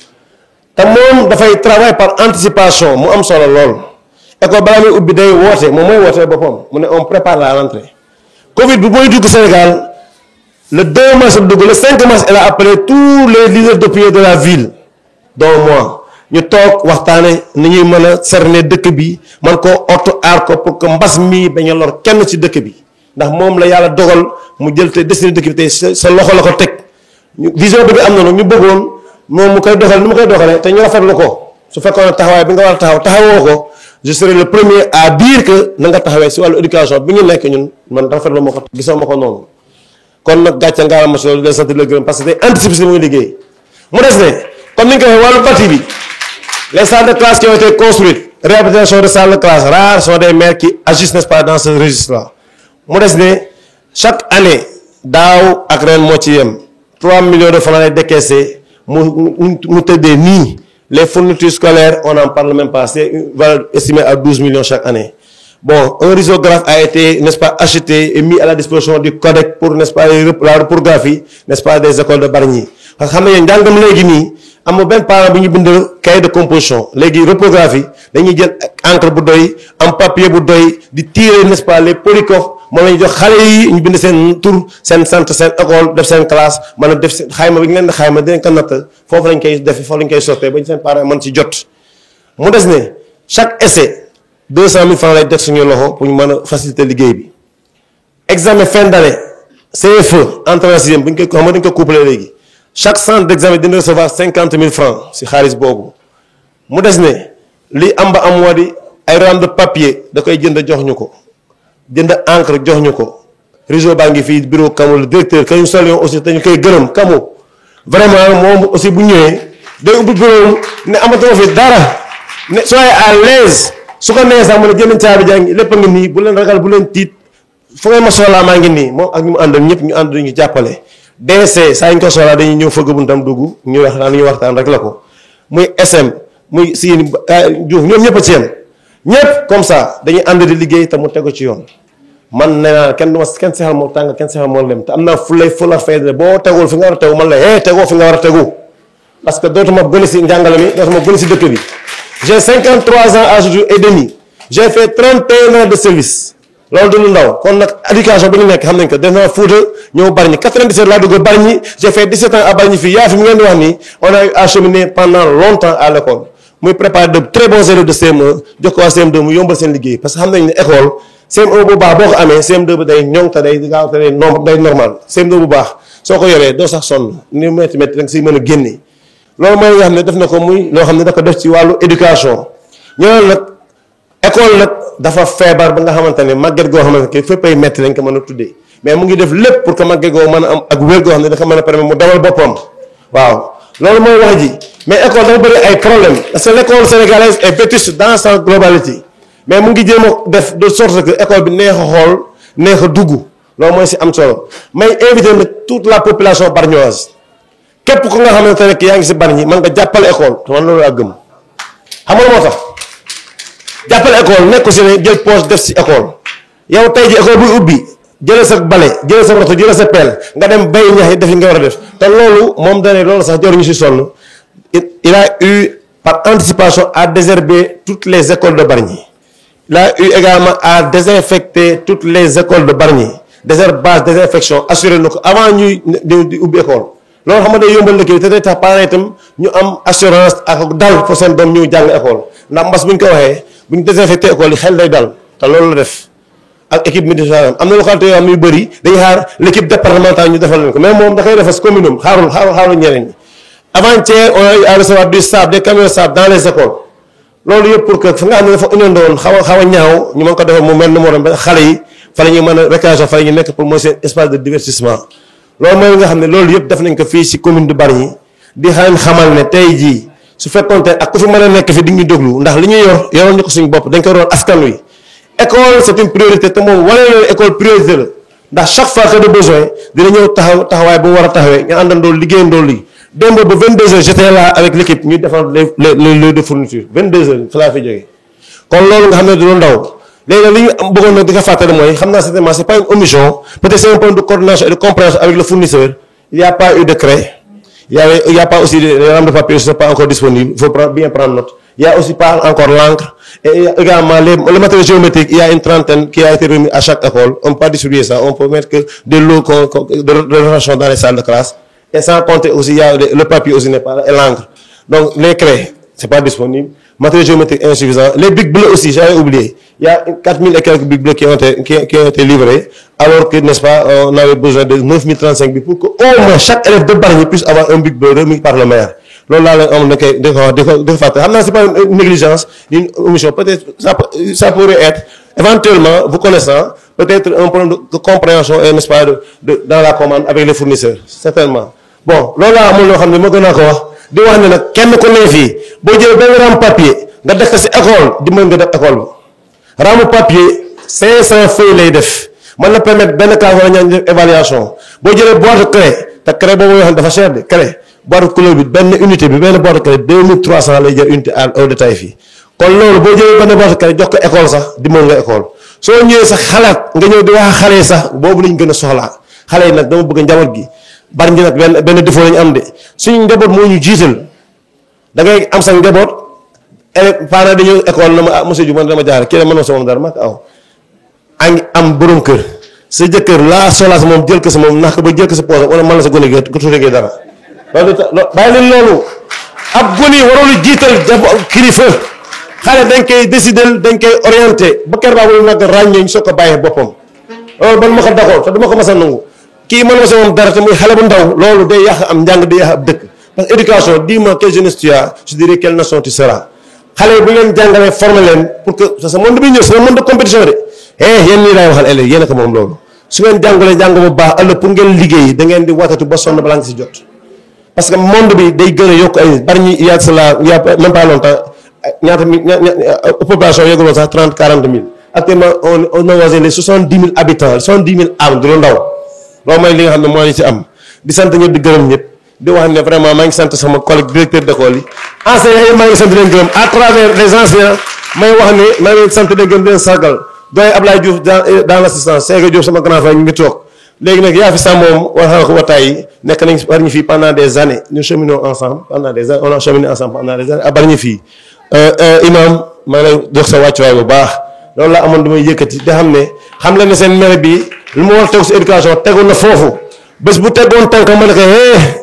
te moom dafay travail par anticipation mu am solo lool école balaa muy ubbi day woote moom mooy woote boppam mu ne on prépare la rentrée Covid bi booy dugg Sénégal le 2 mars dugg le 5 mars elle a appelé tous les leaders d'opinion de la ville dont moi ñu toog waxtaane ni ñuy mën a cerner dëkk bi man koo ottu aar ko pour que mbas mi bañ a lor kenn ci dëkk bi ndax moom la yàlla dogal mu jël te destiné dëkk bi tey sa loxo la ko teg vision bi am na nag ñu bëggoon moom mu koy doxal ni mu koy doxalee te ñu rafetlu ko su fekkoon ne taxawaay bi nga war a taxawoo ko je serai le premier à dire que na nga taxawee si wàllu éducation bi ñu nekk ñun man rafetlu ma ko gisoo ma ko noonu kon nag gàcce ngaa ma si loolu di leen sant di la gërëm parce que day anticiper si muy liggéey mu des ne comme ni nga ko waxee wàllu bâti bi les salles de classe qui ont été construites réhabilitation de salles de classe rares sont des maires qui agissent n'est-ce pas dans ce registre là mu des ne chaque année daaw ak ren moo ci yem 3 millions de francs lay décaissé mu tëddee nii les fournitures scolaires on n'en parle même pas c'est une valeur estimée à 12 millions chaque année bon un risographe a été n'est-ce pas acheté et mis à la disposition du CODEC pour n'est-ce pas la reprographie n'est-ce pas des écoles de Bargny parce que xam nga njàngam léegi nii amul benn parent bu ñu bind cahier de composition léegi reprographie dañuy jël encre bu doy am papier bu doy di tirer n'est-ce pas les polycopies moom la ñu jox xale yi ñu bind seen tur seen sant seen école def seen classe mën a def seen xayma bi ñu leen di xayma dinañ ko natt foofu lañ koy def foofu lañ koy sottee ba ñu seen parents mën ci jot mu des ne chaque essai 200 000 francs lay def suñu loxo pour ñu mën a faciliter liggéey bi examen fin d'année CFE entrée en sixième bu ñu koy xam nga dañ ko couplé léegi chaque centre d'examen dina recevoir 50 000 francs si xaalis boobu mu des ne li am ba am moo di ay rames de papier da koy jënd jox ñu ko jënd encre jox ñu ko réseau baa ngi fii bureau Kamou le directeur que ñu saluons aussi te ñu koy gërëm Kamou vraiment moom aussi bu ñëwee day ubbi bureau ne amatuma fi dara ne soyez à l'aise su ko nee sax mu ne jënd caabi jaa ngi lépp a ngi nii bu leen ragal bu leen tiit fu ngeen ma soxlaa maa ngi nii moom ak ñu mu àndal ñëpp ñu ànd ñu jàppale DC saa ñu ko soxlaa dañuy ñëw fëgg buntam dugg ñu waxtaan rek la ko muy SM muy Sine Diouf ñoom ñëpp a ci yem ñëpp comme ça dañuy ànd di liggéey te mu tegu ci yoon man nee naa kenn seexal moo tàng kenn seexal moo lem te am naa fula fayda boo tegul fi nga war a tegu man la tegoo fi nga war a tegu parce que dootuma gën si njàngale mi dootuma gën si dëkk bi j'ai 53 ans à ce jour et demi j'ai fait 31 ans de service loolu du lu ndaw kon nag éducation bi ñu nekk xam nañ ko def naa Fuuta ñëw Bargny 97 laa dugg Bargny j'ai fait 17 ans à Bargny fii yaa fi mu ngeen di wax nii on a eu à cheminer pendant longtemps à l'école muy préparer de très bons élèves de CM1 jox ko waa CM2 mu yombal seen liggéey parce que xam nañ ne école CM1 bu baax boo ko amee CM2 bi day ñoŋ te day gaaw te day normal CM2 bu baax soo ko yoree doo sax sonn ni métti da nga siy mën a génne loolu mooy nga xam ne def na ko muy loo xam ne da ko def ci wàllu éducation ñooñu nag école nag dafa feebar ba nga xamante ne màgget goo xamante ne fépp ay métti lañ ko mën a tuddee mais mu ngi def lépp pour que màgget goo mën a am ak wér goo xam ne dafa mën a permettre mu demal boppam waaw loolu mooy wax ji mais école dafa bëri ay problème parce que l'école sénégalaise est vétuste dans sa globalité mais mu ngi jéem a def de sorte que école bi neex a xool neex a dugg loolu mooy si am solo may invité nag toute la population bargnoise képp ku nga xamante ne yaa ngi si Bargny mën nga jàppale école te man loolu laa gëm xam nga moo tax jàppale école nekk si ne jël poche def si école yow tey ji école buy ubbi jëlee sa bale jëlee sa roto jëlee sa pelle nga dem bay ñax yi def li nga war a def te loolu moom dane loolu sax jaruñu si sonn il a eu par anticipation à désherber toutes les écoles de Bargny il a eu également à désinfecter toutes les écoles de Bargny désherbage désinfection assuré na ko avant ñuy di ubbi école loolu xam nga day yombal liggéey te day tax parents itam ñu am assurance ak dal pour seen doom ñëw jàng école ndax mbas bu ñu ko waxee bu ñu désinfecté école yi xel day dal te loolu la def ak équipe médicale am na localité yoo xam yu bëri dañuy xaar l' équipe départementale ñu defal leen ko mais moom da koy defal si commune am xaarul ñeneen ñi avant-hier on a eu à recevoir du sable des camions de sable dans les écoles loolu yëpp pour que fa nga xam ne dafa inondé woon xaw a ñaaw ñu mën ko defal mu mel ni moo doon ba xale yi fa la ñuy mën a récréation fa la ñuy nekk pour mooy seen espace de divertissement loolu mooy nga xam ne loolu yëpp def nañ ko fii si commune de Bargny di xamal ne tey jii su fekkoon te ak ku fi mën a nekk fi di ñu déglu ndax li ñuy yoroon ñu ko suñu bopp dañ ko yoroon askan wi école c'est une priorité te moom wane na école priorité la ndax chaque fois que de besoin dina ñëw taxawaay bu mu war a taxawee ñu àndandoo liggéeyandoo lii démb ba 22h j'étais là avec l'équipe ñuy defar les lieux de fourniture 22h fa laa fi jógee kon loolu nga xam ne du ndaw léegi nag li ñu bëggoon nag di ko fàttali mooy xam naa certainement c'est pas une omission peut-être c'est un point de coordination et de compréhension avec le fournisseur il y a pas eu de craie il y a pas aussi les rames de papier ne sont pas encore disponibles il faut bien prendre note il y a aussi pas encore l'encre et également le matériel géométrique il y a une trentaine qui a été remis à chaque école on peut pas distribuer ça on peut mettre que des lots de rénovation dans les salles de classe et sans compter aussi il y a le papier aussi n'est pas là et l'encre donc les craies c'est pas disponible matériel géométrique insuffisant les bics bleus aussi j'avais oublié il y a 4000 et quelques bics bleus qui ont été livrés alors que n'est-ce pas on avait besoin de 9035 bics pour que au moins chaque élève de Bargny puisse avoir un bic bleu remis par le maire loolu laa leen am di ko fàtte xam naa c'est pas une négligence une omission peut-être ça pourrait être éventuellement vous connaissant peut-être un problème de compréhension et n'est-ce pas dans la commande avec les fournisseurs certainement bon loolu laa amul loo xam ne moo gën a ko wax di wax ne nag kenn ku ne fii boo jëlee benn ramu papier nga def ko si école di mën nga def école ba ramu papier 500 feuilles lay def mën na permettre benn classe wala ñaan def évaluation boo jëlee boîte de craie te craie boobu yoo xam dafa cher de craie boîte de couleur bi benn unité bi benn boîte de craie 2300 lay jël unité au détail fii kon loolu boo jëlee benn boîte de craie jox ko école sax di mën nga école soo ñëwee sax xalaat nga ñëw di wax xale yi sax boobu lañ gën a soxlaa xale yi nag dama bëgg njaboot gi Bargny nag benn défaut lañu am de suñu njaboot moo ñu jiital da ngay am sa njaboot parents dañu école na ma monsieur Diouf man dama jaar kii la mën sa moom dara mag aw a ngi am borom kër sa jëkkër laa soxlaa sa moom jël ko sa moom nax ko ba jël ko sa poos wala mën la sa gone gi ko tuddee dara loolu bàyyi leen loolu ab gone warul jiital kilifa xale dañ koy décider dañ koy orienté ba kër baabu nag ràññee ñu soog ko bàyyee boppam loolu man ma ko d'accord te duma ko mas a nangu kii mën nga sa moom dara te muy xale bu ndaw loolu day yàq am njàng day yàq ab dëkk parce que éducation dis-moi quelle jeunesse tu as je dirais quelle nation tu seras xale bu leen jàngalee former leen pour que sa monde bi ñëw c'est un monde de compétition de yéen nii laay waxal ëllëg yéen a ko moom loolu su ngeen jàngalee jàng bu baax ëllëg pour ngeen liggéey da ngeen di watatu ba sonn balaa nga si jot parce que monde bi day gën a yokk ay Bargny il y a cela il y a même pas longtemps ñaata population yegguloo sax 30-40 000 actuellement on a voisé les 70 000 habitants 70 000 âmes du lu ndaw loolu mooy li nga xam ne moo ñu ci am di sant ñëpp di gërëm ñëpp di wax ne vraiment maa ngi sant sama collègue directeur d'école yi enseignants yi maa ngi sant leen gërëm à travers les enseignants may wax ne maa ngi leen sant di gërëm di leen sargal doyen Ablaye Diouf dans l'assistance Sega Diouf sama grand frère ñu ngi toog léegi nag yaa fi sax moom wax ko wataay nekk nañ Bargny fii pendant des années nous cheminons ensemble pendant des années on a cheminé ensemble pendant des années à Bargny fii imam maa ngi lay jox sa wàccuwaay bu baax loolu laa amoon damay yëkkati te xam leen ne seen maire bi lu ma war a tegu si éducation tegu na foofu bés bu tegoon tànk ma ne ko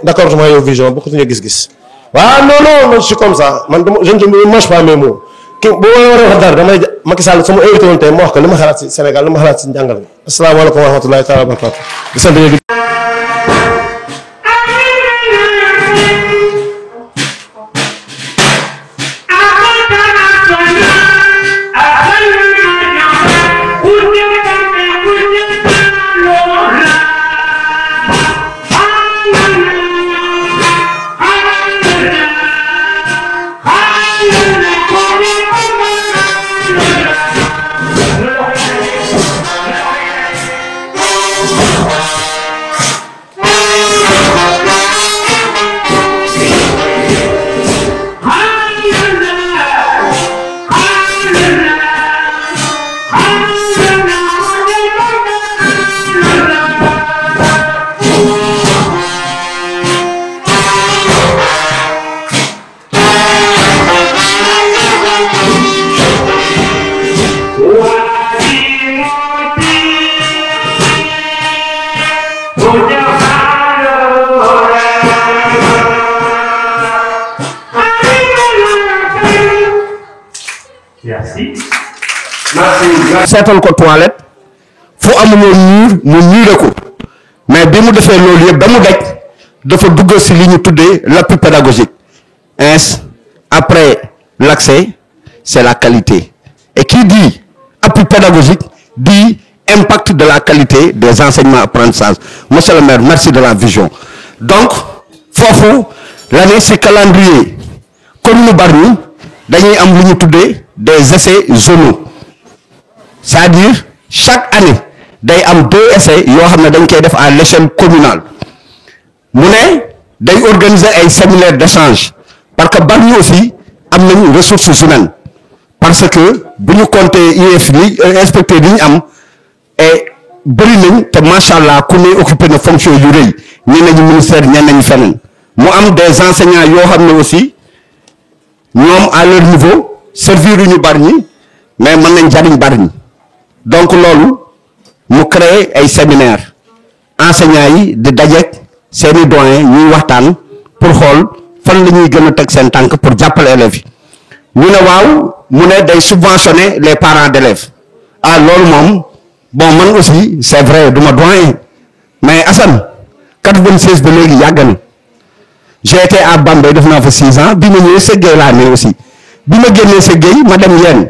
d'accord sama yow vision bokkutuñu gis-gis waaw non je suis comme ça man je ne mange pas mes mots ki bu ma war a wax dara damay Macky Sall sama invité woon tey ma wax ko li ma xalaat si Sénégal li ma xalaat si njàngal mi asalaamaaleykum wa rahmatulahi taala wa barakatu di sant ñëpp. seetal ko toilette fu amuloo mur mu miire ko mais bi mu defee loolu yëpp ba mu daj dafa dugg si li ñu tuddee l'appui pédagogique après l'accès c'est la qualité et qui dit appui pédagogique dit impact de la qualité des enseignements apprentissages. Monsieur le maire, merci de la vision. Donc foofu l'année si calendrier comme ñu Bargny dañuy am lu ñu tuddee des essais zonaux. C'est-à-dire chaque année day am 2 essais yoo xam ne dañ koy def à l'échelle communale mu ne day organiser ay séminaires d'échange parce que Bargny aussi am nañ ressources humaines parce que bu ñu compter IEF li inspecteur yi ñu am et bëri nañ te macha allah ku ne occupé na fonction yu rëy ñi nañu ministère ñen nañu feneen mu am des enseignants yoo xam ne aussi ñoom à leur niveau servir yu ñu Bargny mais mën nañ jariñ Bargny donc loolu mu créer ay séminaire enseignants yi di dajeek seeni doyen ñuy waxtaan pour xool fan la ñuy gën a teg seen tànk pour jàppale élèves yi ñu ne waaw mu ne day subventionner les parents d'élèves loolu moom bon man aussi c'est vrai du ma doyen mais Assane 96 ba léegi yàgg na j'ai été à Bambey def naa fa 6 ans bi ma ñëwee Ségué laa ne aussi bi ma génnee Ségué ma dem yeen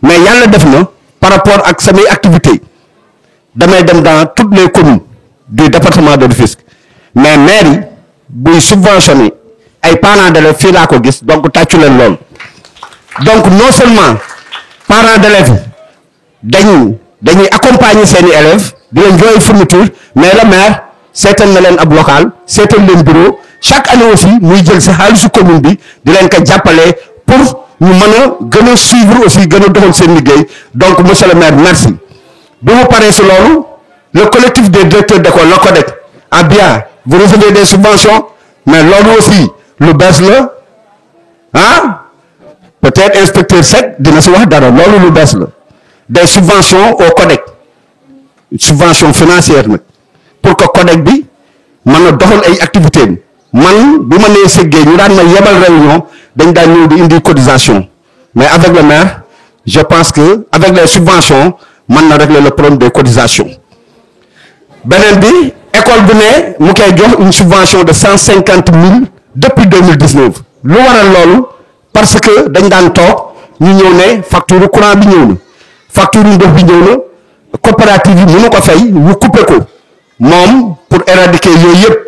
mais yàlla def na par rapport ak samay activités damay dem dans toutes les communes du département de Rufisque mais maire yi buy subventionner ay parents d'élèves fii laa ko gis donc tàccu leen lool donc non seulement parents d'élèves dañuy accompagner seeni élèves di leen joxe fourniture mais le maire seetal na leen ab local seetal leen bureau chaque année aussi muy jël si xaalisu commune bi di leen ko jàppale pour ñu mën a gën a suivre aussi gën a doxal seen liggéey donc monsieur le maire merci bi mu paree si loolu le collectif des directeurs d'école la CODEC bien vous recevez des subventions mais loolu aussi lu bees la peut-être inspecteur Seck dina si wax dara loolu lu bees la des subventions au CODEC subvention financière nag pour que CODEC bi mën a doxal ay activités man bi ma nee Ségué ñu daan ma yebal réunion dañ daan ñëw di indi cotisation mais avec le maire je pense que avec les subventions mën na régler le problème des cotisations beneen bi école bu ne mu koy jox une subvention de 150 000 depuis 2019 lu waral loolu parce que dañ daan toog ñu ñëw ne facture courant bi ñëw na facture ndox bi ñëw na coopérative yi mënu ko fay ñu couper ko moom pour éradiquer yooyu yëpp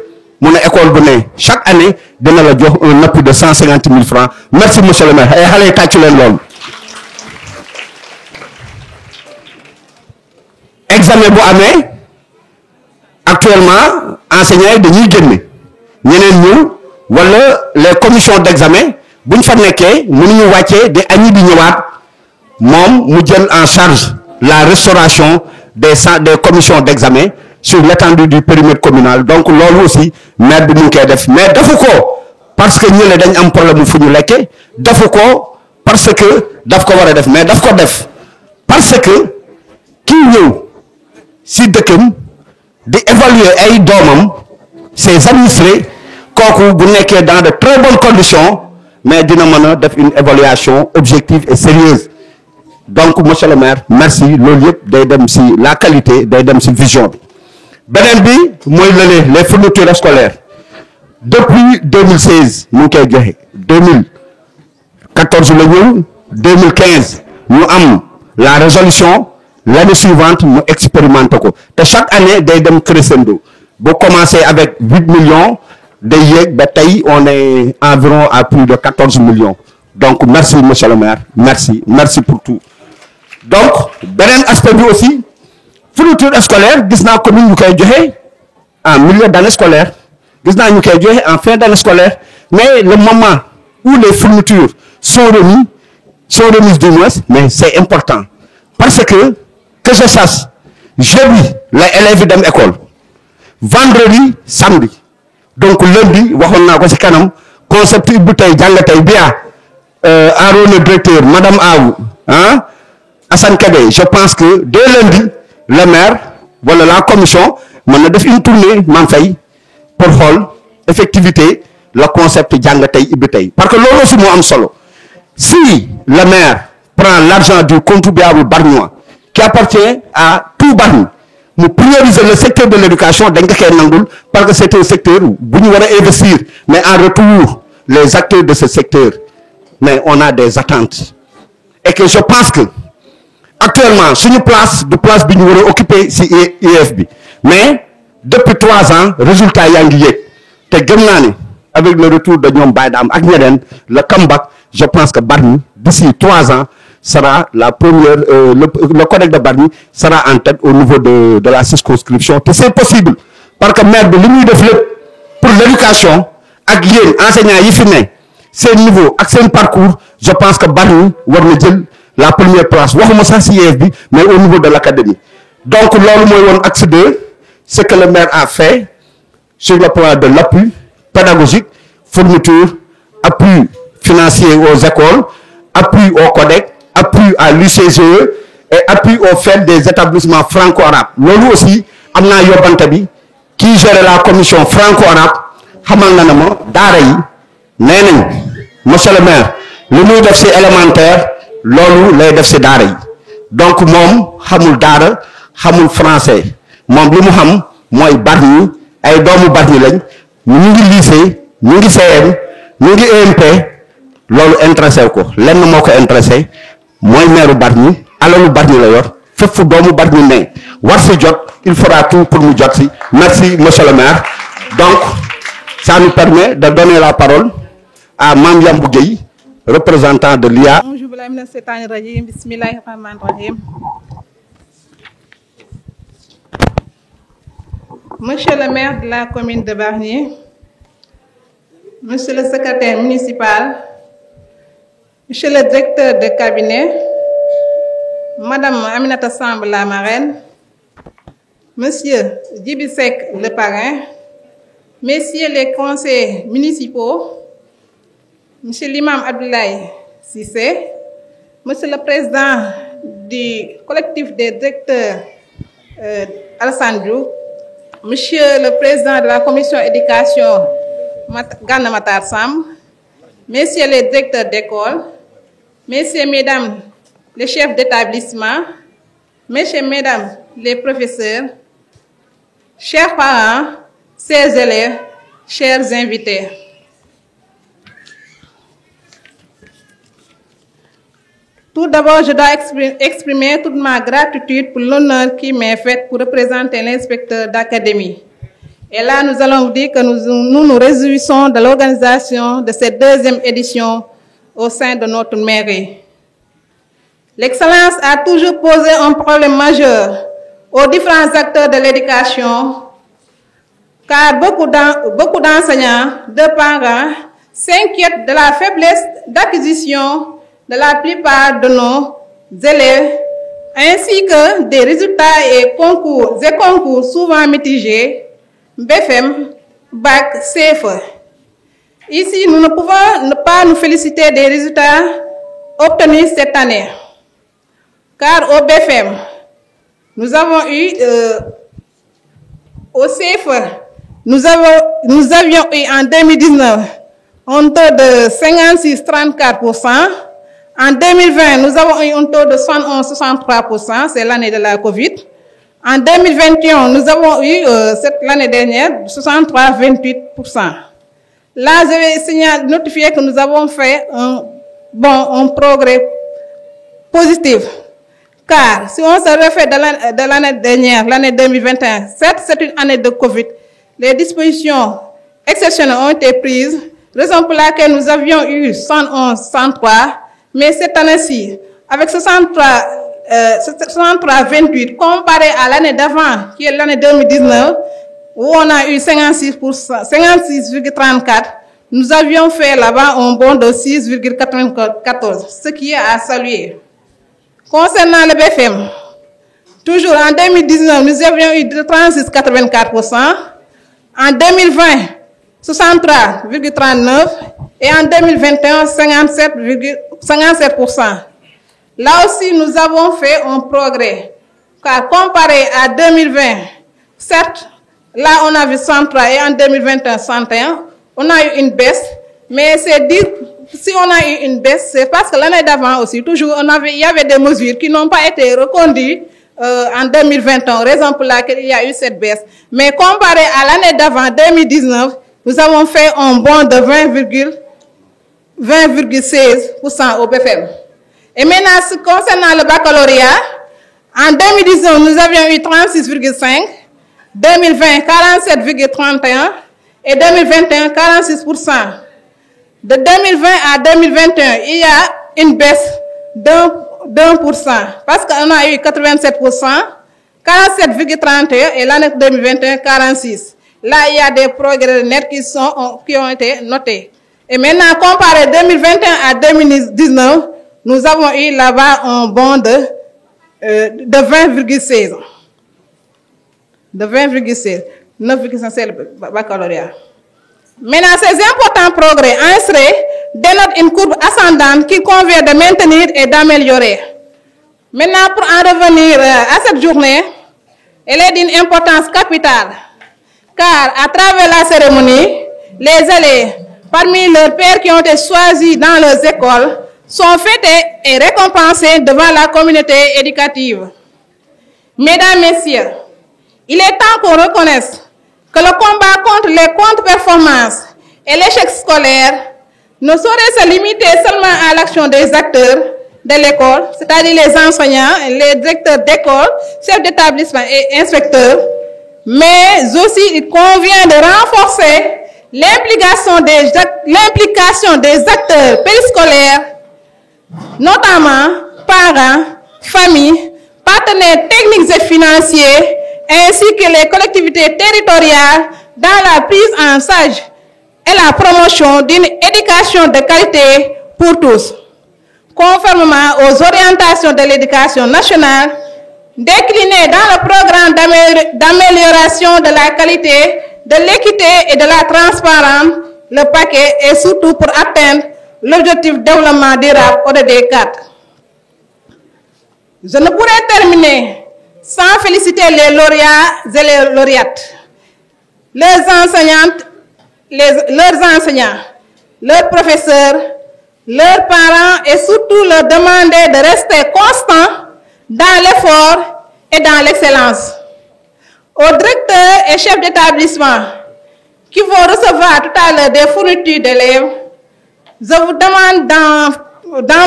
mu ne école bu ne chaque année dina la jox un appui de 150 000 francs merci monsieur le maire ay xale yi tàccu leen loolu. examen bu amee actuellement enseignants yi dañuy génne ñeneen ñu wala les commissions d'examen buñ fa nekkee mënuñu wàccee di añi di ñëwaat moom mu jël en charge la restauration des commissions d'examen sur l'étendue du périmètre communal. Donc loolu aussi maire bi mu ngi koy def mais defu ko parce que ñële dañ am problème fu ñu lekkee defu ko parce que daf ko war a def mais daf ko def parce que kii ñëw si dëkkam di évaluer ay doomam ses administrés kooku bu nekkee dans de très bonnes conditions mais dina mën a def une évaluation objective et sérieuse. Donc monsieur le maire merci loolu yëpp day dem si la qualité day dem si vision bi beneen bi mooy les fournitures scolaires depuis 2016 ñu ngi koy joxe 2014 la ñëw 2015 ñu am la résolution l'année suivante mu expérimenté ko te chaque année day dem crescendo bu commencer avec 8 millions day yéeg ba tey on est environ à plus de 14 millions donc merci monsieur le maire merci pour tout. Donc beneen aspect bi aussi fourniture scolaire gis naa commune ñu koy joxe en milieu d'année scolaire gis naa ñu koy joxe en fin d'année scolaire mais le moment où les fournitures sont remises du moins mais c'est important parce que je sache jeudi la élèves yi dem école vendredi samedi donc lundi waxoon naa ko ci kanam concept bu tey jàng tey bien Arona directeur madame Aw Assane Kébé je pense que dès lundi le maire wala la commission mën na def une tournée man fay pour xool effectivité le concept jàng tey ibbi tey parce que loolu aussi moo am solo si le maire prend l'argent du contribuable bargnois qui appartient à tout Bargny mu prioriser le secteur de l'éducation dañ ko koy nangul parce que c'est un secteur bu ñu war a investir mais en retour les acteurs de ce secteur mais on a des attentes et que je pense que actuellement suñu place du place bi ñu war a occuper ci IEF bi mais depuis 3 ans résultat yaa ngi yéeg te gëm naa ne avec le retour de ñoom Baye Dame ak ñeneen le comeback je pense que Bargny d'ici 3 ans sera la première le collègue de Bargny sera en tête au niveau de la circonscription te c'est possible parce que maire bi li muy def lépp pour l'éducation ak yéen enseignants yi fi ne seen niveau ak seen parcours je pense que Bargny war na jël la première place waxuma sax ci IEF bi mais au niveau de l'académie donc loolu mooy woon axe 2 ce que le maire a fait sur le plan de l'appui pédagogique fourniture appui financier aux écoles appui au CODEC appui à l'UCGE et appui au fait des établissements franco-arabes loolu aussi am naa yóbbante bi kii gère la commission franco-arabe xamal na ma daara yi nee nañ monsieur le maire li muy def ci élémentaire loolu lay def ci daara yi donc moom xamul daara xamul français moom li mu xam mooy Bargny ay doomu Bargny lañ ñu ngi lycée ñu ngi CM ñu ngi EMP loolu intéressé ko lenn moo ko intéressé mooy maire Bargny alalu Bargny la yor fépp fu doomu Bargny ne war ci jot il fera tout pour mu jot ci merci monsieur le maire donc ça nous permet de donner la parole à Mame Yambou Gueye représentant de l'IA. Monsieur le maire de la commune de Bargny, monsieur le secrétaire municipal, monsieur le directeur de cabinet, madame Aminata Samb la marraine, monsieur Djibi Seck le parrain, messieurs les conseillers municipaux, monsieur l'imam Abdoulaye Cissé, monsieur le président du collectif des directeurs Alassane Diouf, monsieur le président de la commission éducation Gana Matar Samb, messieurs les directeurs d'école, messieurs, mesdames les chefs d'établissement, messieurs, mesdames les professeurs, chers parents, chers élèves, chers invités. Tout d'abord, je dois exprimer toute ma gratitude pour l'honneur qui m'est fait pour représenter l'inspecteur d'académie. Et là, nous allons vous dire que nous réjouissons de l'organisation de cette 2e édition au sein de notre mairie. L'excellence a toujours posé un problème majeur aux différents acteurs de l'éducation car beaucoup d'enseignants, de parents s'inquiètent de la faiblesse d'acquisition de la plupart de nos élèves, ainsi que des résultats et concours souvent mitigés, BFM, Bac, CFE. Ici, nous ne pouvons pas nous féliciter des résultats obtenus cette année, car au BFM, nous avons eu, au CFE, nous avions eu en 2019 un taux de 56,34%. En 2020, nous avons eu un taux de 71,63%, c'est l'année de la Covid. En 2021, nous avons eu, l'année dernière, 63,28%. Là, je vais notifier que nous avons fait un progrès positif. Car si on se refait de l'année dernière, l'année 2021, certes, c'est une année de Covid, les dispositions exceptionnelles ont été prises, raison pour laquelle nous avions eu 111,63, mais cette année-ci, avec 63,28, comparé à l'année d'avant, qui est l'année 2019, où on a eu 56,34, nous avions fait là-bas un bond de 6,94, ce qui est à saluer. Concernant le BFM, toujours en 2019, nous avions eu 36,84%, en 2020, 63,39% et en 2021, 57%. Là aussi, nous avons fait un progrès, car comparé à 2020, certes, là on a vu 103 et en 2021, 101, on a eu une baisse, mais c'est dire, si on a eu une baisse, c'est parce que l'année d'avant aussi, toujours, il y avait des mesures qui n'ont pas été reconduites en 2021, raison pour laquelle il y a eu cette baisse. Mais comparé à l'année d'avant, 2019, nous avons fait un bond de 20,16% au BFM. Et maintenant, concernant le baccalauréat, en 2019, nous avions eu 36,5%, 2020, 47,31% et 2021, 46%. De 2020 à 2021, il y a une baisse d'1%, parce qu'on a eu 87%, 47,31% et l'année 2021, 46%. Là, il y a des progrès nets qui ont été notés. Et maintenant, comparé 2021 à 2019, nous avons eu là-bas un bond de 20,16. De 20,16. 9,5 c'est le baccalauréat. Maintenant, ces importants progrès inscrits dénotent une courbe ascendante qu'il convient de maintenir et d'améliorer. Maintenant, pour en revenir à cette journée, elle est d'une importance capitale, car à travers la cérémonie, les élèves, parmi leurs pairs qui ont été choisis dans leurs écoles, sont fêtés et récompensés devant la communauté éducative. Mesdames, Messieurs, il est temps qu'on reconnaisse que le combat contre les contre-performances et l'échec scolaire ne saurait se limiter seulement à l'action des acteurs de l'école, c'est-à-dire les enseignants, les directeurs d'école, chefs d'établissement et inspecteurs, mais aussi il convient de renforcer l'implication des acteurs périscolaires, notamment parents, familles, partenaires techniques et financiers, ainsi que les collectivités territoriales dans la prise en charge et la promotion d'une éducation de qualité pour tous, conformément aux orientations de l'éducation nationale déclinées dans le programme d'amélioration de la qualité, de l'équité et de la transparence, le paquet, et surtout pour atteindre l'objectif de développement durable ODD 4. Je ne pourrais terminer sans féliciter les lauréats et les lauréates, leurs enseignantes, leurs enseignants, leurs professeurs, leurs parents et surtout leur demander de rester constants dans l'effort et dans l'excellence. Aux directeurs et chefs d'établissement qui vont recevoir tout à l'heure des fournitures d'élèves, je vous demande d'en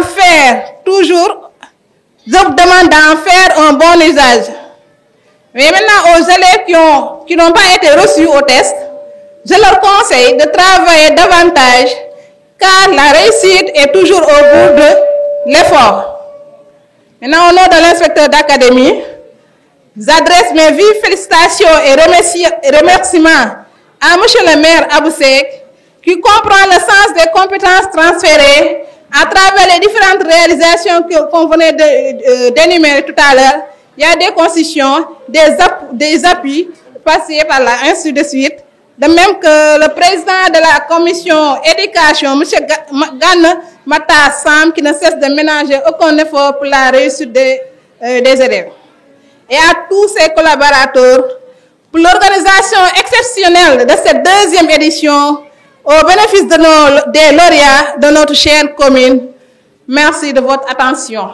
faire un bon usage. Mais maintenant, aux élèves qui n'ont pas été reçus au test, je leur conseille de travailler davantage, car la réussite est toujours au bout de l'effort. Maintenant, au nom de l'inspecteur d'académie, j'adresse mes vives félicitations et remerciements à monsieur le maire Aboussek, qui comprend le sens des compétences transférées à travers les différentes réalisations qu'on venait d'énumérer tout à l'heure. Il y a des concessions, des appuis passés par là, ainsi de suite. De même que le président de la commission éducation, M. Gane Mata Sam, qui ne cesse de ménager aucun effort pour la réussite des élèves. Et à tous ses collaborateurs, pour l'organisation exceptionnelle de cette deuxième édition, au bénéfice des lauréats de notre chère commune. Merci de votre attention.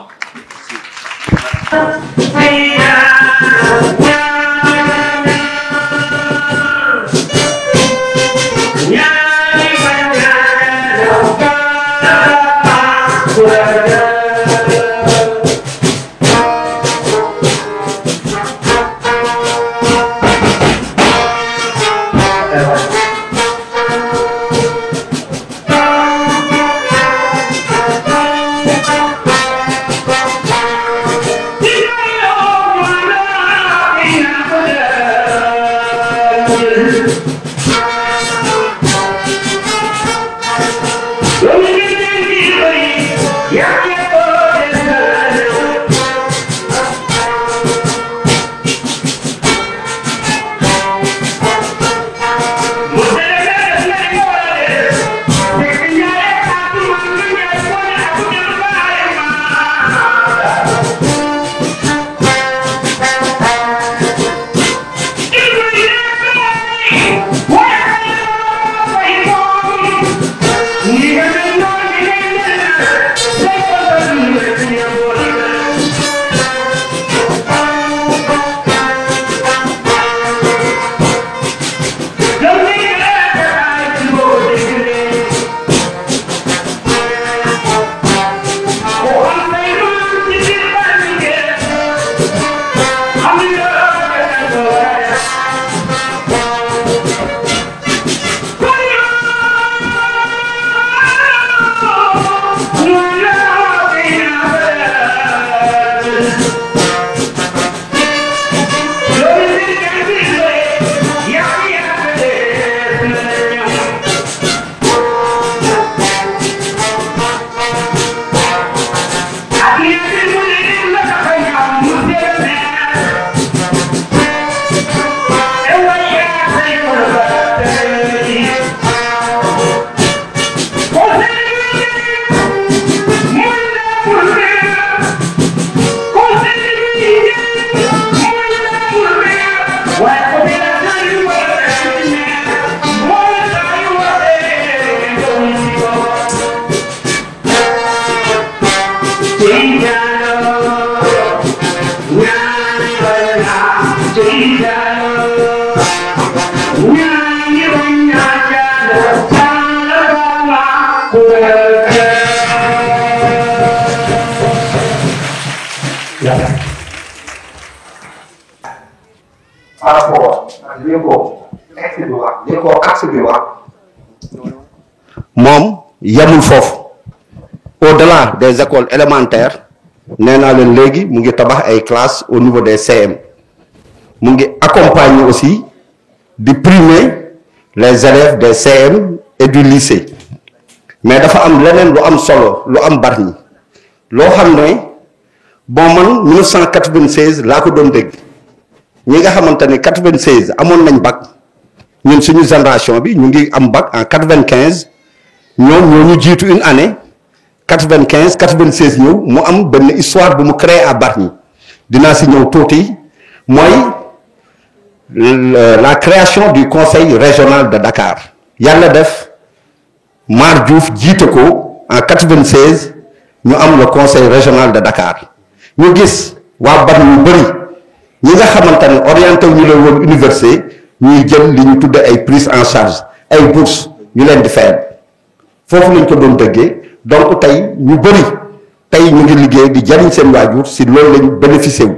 moom yamul foofu au-delà des écoles élémentaires nee naa leen léegi mu ngi tabax ay classes au niveau des CM mu ngi accompagner aussi di primer les élèves des CM et du lycée mais dafa am leneen lu am solo lu am Bargny loo xam ne bon man 1996 laa ko doon dégg ñi nga xamante ne 96 amoon nañ bac ñun suñu génération bi ñu ngi am bac en 95 ñoom ñoo ñu jiitu une année 95 96 ñëw mu am benn histoire bu mu créé à Bargny dinaa si ñëw tuuti mooy la création du conseil régional de Dakar yàlla def Mar Diouf jiite ko en 96 ñu am le conseil régional de Dakar ñu gis waa Bargny ñu bëri ñi nga xamante ne orienté wu ñu leen woon université ñuy jël li ñu tudde ay prise en charge ay bourse ñu leen di fayal foofu lañ ko doon dëggee donc tey ñu bëri tey ñu ngi liggéey di jariñ seen waajur si loolu lañ bénéficié wu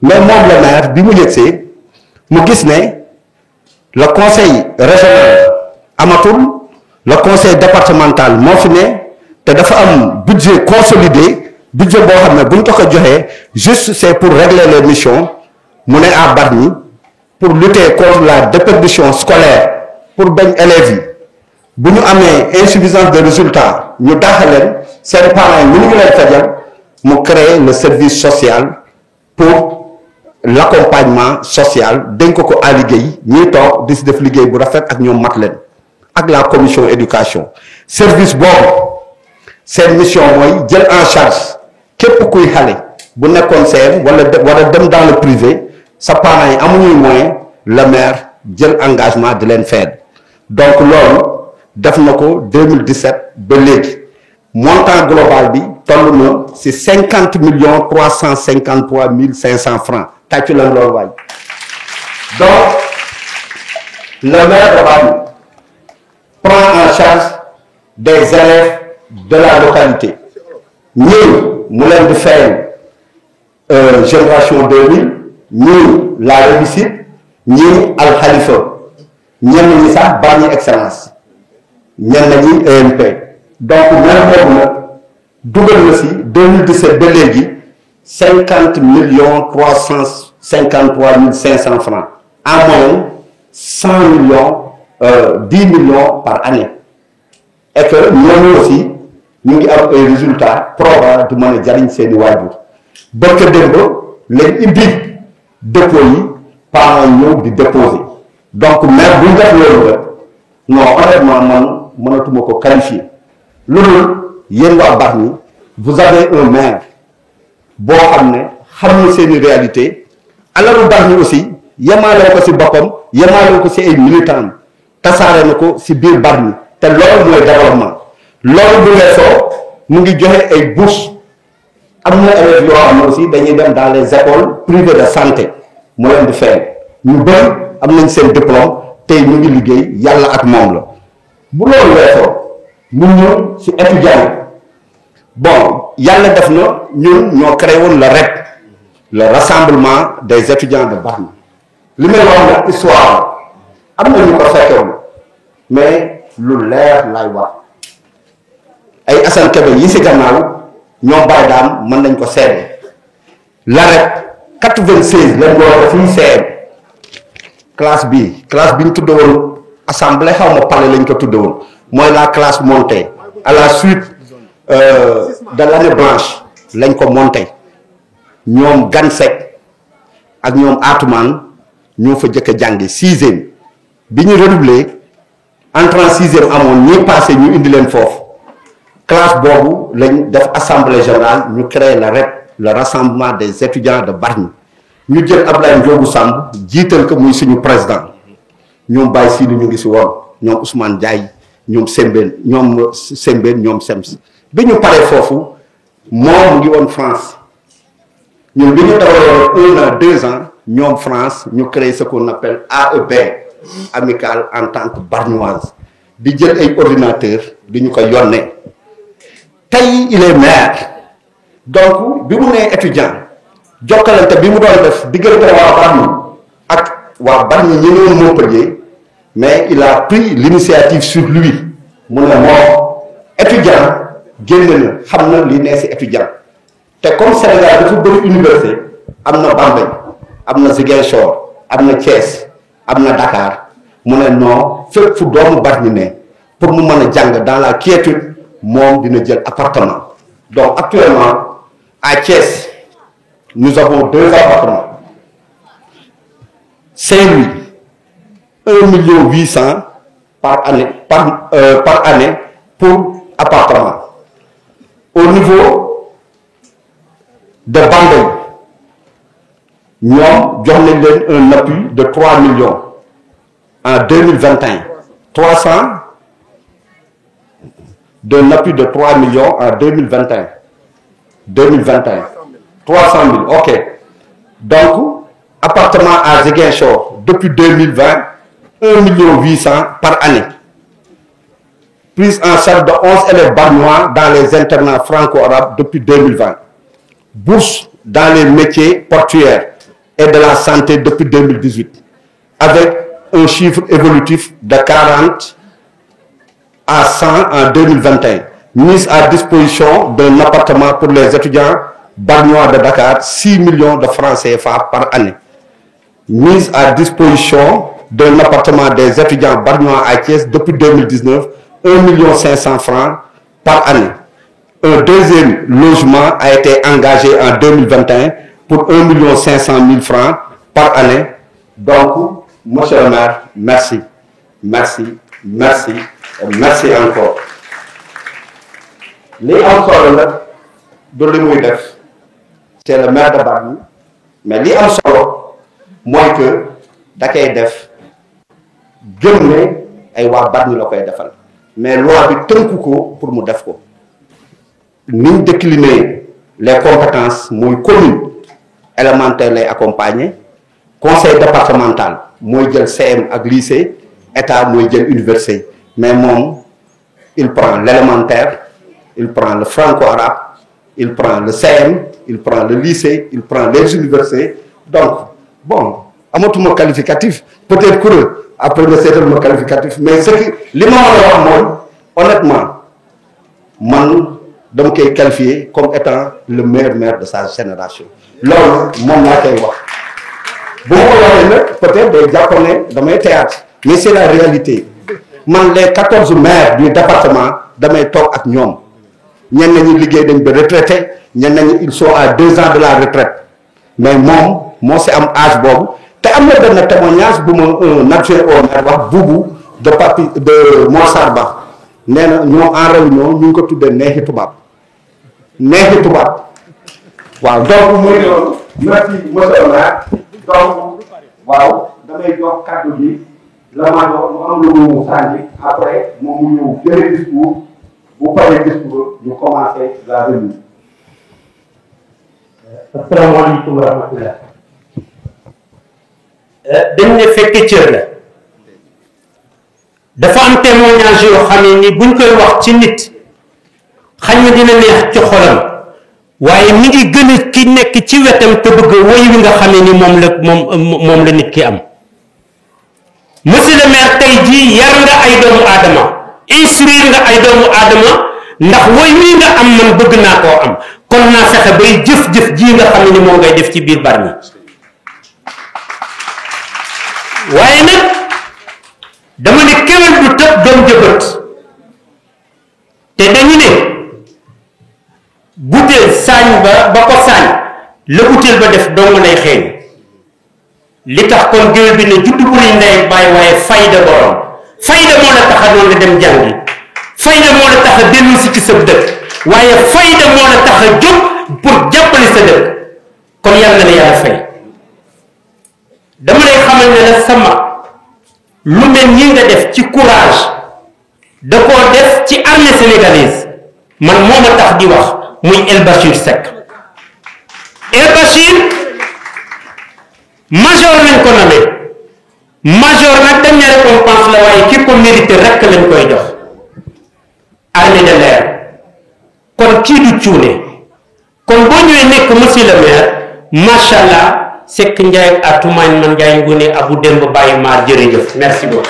mais moom la maire bi mu yëgsee mu gis ne le conseil régional amatul le conseil départemental moo fi ne te dafa am budget consolidé budget boo xam ne bu ñu ko joxee juste c'est pour régler les missions mu ne à Bargny pour lutter contre la déperdition scolaire pour bañ élèves yi bu ñu amee insuffisance de résultats ñu dàq leen seen parents yi mënuñu leen fajal mu créer le service social pour l'accompagnement social dénk ko à liggéey ñuy toog di si def liggéey bu rafet ak ñoom mat leen ak la commission éducation service boobu seen mission mooy jël en charge képp kuy xale bu nekkoon CM wala dem dans le privé sa parents yi amuñuy moyen le maire jël engagement di leen faire donc loolu def na ko 2017 ba léegi montant global bi toll na ci 50,353,500 francs tàccu leen loolu waay donc le maire de Bargny prend en charge des élèves de la localité ñii mu leen di fayal génération 2000 ñii la réussite ñii Al Khalifa ñenn ñi sax Bargny excellence ñenn ñi EMP donc maire boobu nag dugal na ci 2017 ba léegi 50,353,500 francs en moyenne 100 millions 10 millions par année et que ñooñu aussi ñu ngi am ay résultats probants du mën a jariñ seeni waajur barke démb lañ ibbi dépôt yi parents ñëw di déposer donc maire bu ñu def loolu rek non honnêtement man mënatuma ko qualifier loolu yéen waa Bargny vous avez un maire boo xam ne xam na seeni réalité alalu Bargny aussi yemaale ko ci boppam yemaale ko ci ay militants tasaare na ko ci biir Bargny te loolu mooy développement loolu bu weesoo mu ngi joxe ay bourses am na élèves yoo xam ne aussi dañuy dem dans les écoles privées de santé mu leen di fay ñu bëri am nañ seen diplôme tey ñu ngi liggéey yàlla ak moom la bu loolu weesoo mu ñëw ci étudiants yi bon yàlla def na ñun ñoo créé woon le REP le rassemblement des étudiants de Bargny li may wax nag histoire am na ñu ko fekkewoon mais lu leer lay wax ay Assane Kébé yi ci gannaaw ñoo bàyyi daam mën nañ ko seede la REP 96 lañ ko wax fii CM classe bi ñu tudde woon assemblée xaw ma palais lañ ko tudde woon mooy la classe montée à la suite de l'année blanche lañ ko monté ñoom Gansek ak ñoom Atoumane ñoo fa jëkk a jàngi 6e bi ñu redoublé entrée en 6e amoon ñi passé ñu indi leen foofu classe boobu lañ def assemblée générale ñu créé la REP le rassemblement des étudiants de Bargny ñu jël Ablaye Ndiogou Samb jiital ko muy suñu président ñoom Baye Sidou ñu ngi ci woon ñoom Ousmane Ndiaye ñoom Sembène ñoom Sems bi ñu paree foofu moom mu ngi woon France ñun bi ñu tawaloon 1 an 2 ans ñoom France ñu créé ce qu'on appelle AEB Amicale Entente Bargnoise di jël ay ordinateur di ñu ko yónnee tey il est maire donc bi mu nee étudiant jokkalante bi mu doon def diggante waa Bargny ak waa Bargny ñi ñëwoon Montpellier mais il a pris l'initiative sur lui mu ne moom étudiant génn na xam na li nee ci étudiant te comme Sénégal dafa bëri université am na Bambey am na Ziguinchor am na Thiès am na Dakar mu ne non fépp fu doomu Bargny ne pour mu mën a jàng dans la quiétude moom dina jël appartement donc actuellement à Thiès nous avons 2 appartements Saint-Louis 1,8 million par année pour appartement au niveau de Bambey ñoom jox nañ leen un appui de 3 millions en 2021 300 d'un appui de 3 millions en 2021 300 000 ok donc appartement à Ziguinchor depuis 2020 1,8 million par année prise en charge de 11 élèves bargnois dans les internats franco-arabes depuis 2020 bourse dans les métiers portuaires et de la santé depuis 2018 avec un chiffre évolutif de 40 à 100 en 2021 mise à disposition d'un appartement pour les étudiants bargnois de Dakar 6 millions de francs CFA par année mise à disposition d'un appartement des étudiants bargnois à Thiès depuis 2019, 1 500 000 francs par année. Un deuxième logement a été engagé en 2021 pour 1 500 000 francs par année. Donc, monsieur le maire, merci, merci, merci, et merci encore. Les ensembles de l'UMUDEF, c'est le maire de Bargny, mais les ensembles, moi que dakay def gëm ne ay waa Bargny la koy defal mais loi bi tënku ko pour mu def ko niñ décliner les compétences mooy commune élémentaire lay accompagner conseil départemental mooy jël CM ak lycée état mooy jël université mais moom il prend l'élémentaire, il prend le franco-arabe, il prend le CM, il prend le lycée, il prend les universités. Donc bon, amatuma qualificatif peut-être que après le seetal ma qualificatif mais ce que li ma mën a wax mooy honnêtement man dama koy qualifier comme étant le meilleur maire de sa génération loolu moom laa koy wax bu ma ko waxee nag peut-être day jàpp ne damay théâtre mais c'est la réalité man les 14 maires du département damay toog ak ñoom ñenn ñi liggéey dañ ba retraité ñenn ñi ils sont à 2 ans de la retraite mais moom moo si am âge boobu te am na benn témoignage bu ma un adjoint au maire wax buubu de papi de Moussa Ba nee na ñoo en réunion ñu ngi ko tuddee neexi tubaab waaw donc muy loolu merci monsieur le maire donc waaw damay jox kàddu gi la ma jox mu am lu mu sànni après moom mu ñëw jëlee discours bu paree discours ñu commencé la remise. asalaamaaleykum wa rahmatulah. dañ ne fekke cër la dafa am témoignage yoo xam ne ni buñ koy wax ci nit xañ na dina neex ci xolam waaye mi ngi gën a ki nekk ci wetam te bëgg woy wi nga xam ne ni moom la nit ki am. monsieur le maire tey jii yar nga ay doomu aadama instruire nga ay doomu aadama ndax woy wi nga am man bëgg naa koo am kon naa fexe bay jëf-jëf ji nga xam ne ni moom ngay def ci biir Bargny waaye nag dama ne kéwél du tëb doom jëbët te dañu ne butéel saañ ba ko saañ la butéel ba def dong lay xeeñ li tax kon géwél bi ne juddu bu lañ ndey bàyyi waaye fayda borom fayda moo la tax a noonu la dem jàngi fayda moo la tax a dellu si ci sa dëkk waaye fayda moo la tax a jóg pour jàppale sa dëkk kon yàlla na la yàlla fay dama lay xamal ne la sama lu mel nii nga def ci courage da koo def ci armée sénégalaise man moo ma tax di wax muy El Bachir Seck El Bachir major lañ ko nommé major nag dañ ne récompense la waaye ki ko mérité rekk lañ koy jox armée de l'air kon kii du cuune kon boo ñëwee nekk monsieur le maire macha allah Seck Ndiaye Atoumane man Ndiaye Ngoné Abou Demba Baye Mar jërëjëf merci beaucoup.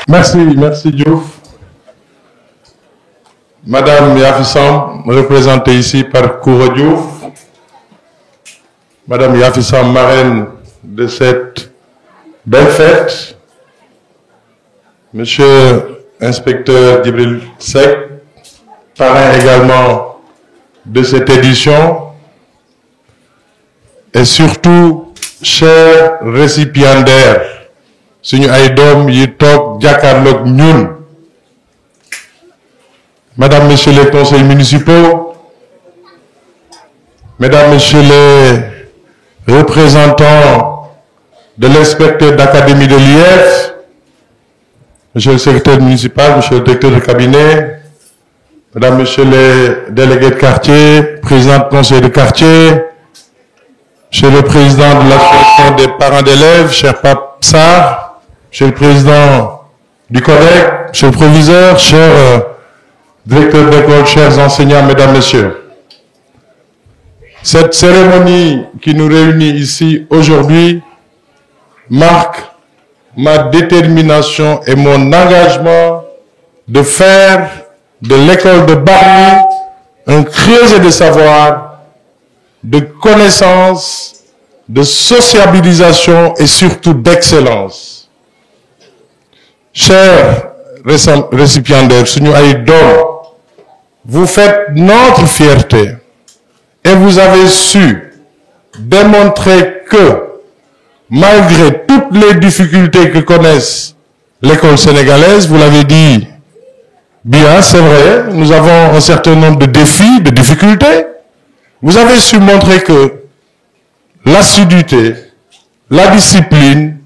Merci Diouf. Madame Yafi Samb, représentée ici par Koura Diouf. Madame Yafi Samb, marraine de cette belle fête. Monsieur inspecteur Djibril Seck, parrain également de cette édition. Et surtout, chers récipiendaires, suñu ay doom yi toog jàkkaarloog ñun. Madame, Messieurs les conseils municipaux, Mesdames, Messieurs les représentants de l'inspecteur d'académie de l'IEF, Monsieur le secrétaire municipal, Monsieur le directeur de cabinet, Mesdames, Messieurs les délégués de quartier, président du conseil de quartier, Monsieur le président de l'association des parents d'élèves, cher Pape Sarr, Monsieur le président du CODEC, Monsieur le proviseur, cher directeur d'école, chers enseignants, Mesdames, Messieurs. Cette cérémonie qui nous réunit ici aujourd'hui marque ma détermination et mon engagement de faire de l'école de Bargny un creuset de savoir, de connaissance, de sociabilisation et surtout d'excellence. chers récipiendaires, suñu ay doom, vous faites notre fierté et vous avez su démontrer que malgré toutes les difficultés que connaissent l'école sénégalaise, vous l'avez dit bien, c'est vrai, nous avons un certain nombre de défis, de difficultés. Vous avez su montrer que l'assiduité, la discipline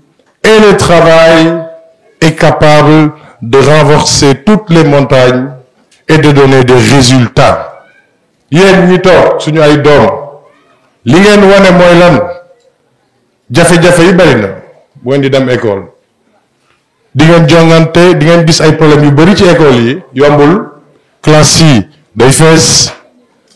et le travail est capable de renverser toutes les montagnes et de donner des résultats. Yéen ñi toog suñu ay doom li ngeen wane mooy lan jafe-jafe yi bari na bu ngeen di dem école di ngeen jongante di ngeen gis ay problèmes yu bari ci école yi yombul classe yi day fees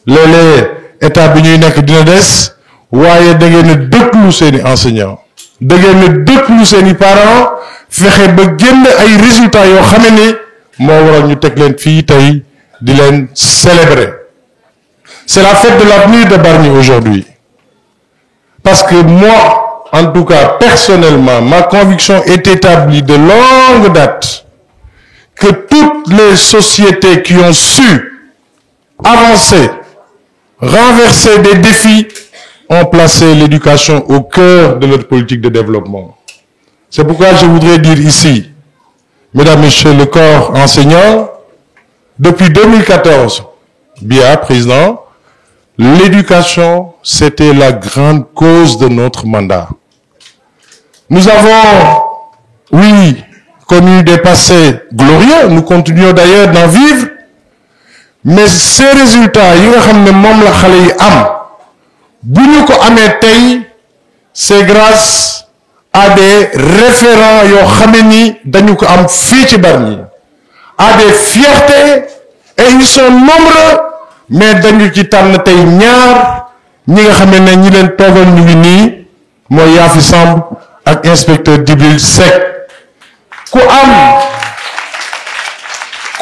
léeg-léeg état bi ñuy nekk dina des waaye da ngeen a déglu seeni enseignants da ngeen a déglu seeni parents fexe ba génn ay résultats yoo xam ne moo waral ñu teg leen fii tey di leen célébrer. C'est la fête de l'avenir de Bargny aujourd'hui. Parce que moi, en tout cas, personnellement, ma conviction est établie de longue date que toutes les sociétés qui ont su avancer, renverser des défis, ont placé l'éducation au cœur de leur politique de développement. C'est pourquoi je voudrais dire ici, mesdames, messieurs, le corps enseignant, depuis 2014, bien, président, l'éducation, c'était la grande cause de notre mandat. Nous avons, oui, connu des passés glorieux, nous continuons d'ailleurs d'en vivre, mais ces résultats, yi nga xam ne moom la xale yi am bu ñu ko amee tey c'est grâce à des référents yoo xam ne ni dañu ko am fii ci Bargny, à des fiertés, et ils sont nombreux. Mais dañu ci tànn tey ñaar ñi nga xam ne ñi leen toogal ñu ngi nii mooy Yafi Samb ak inspecteur Djibril Seck ku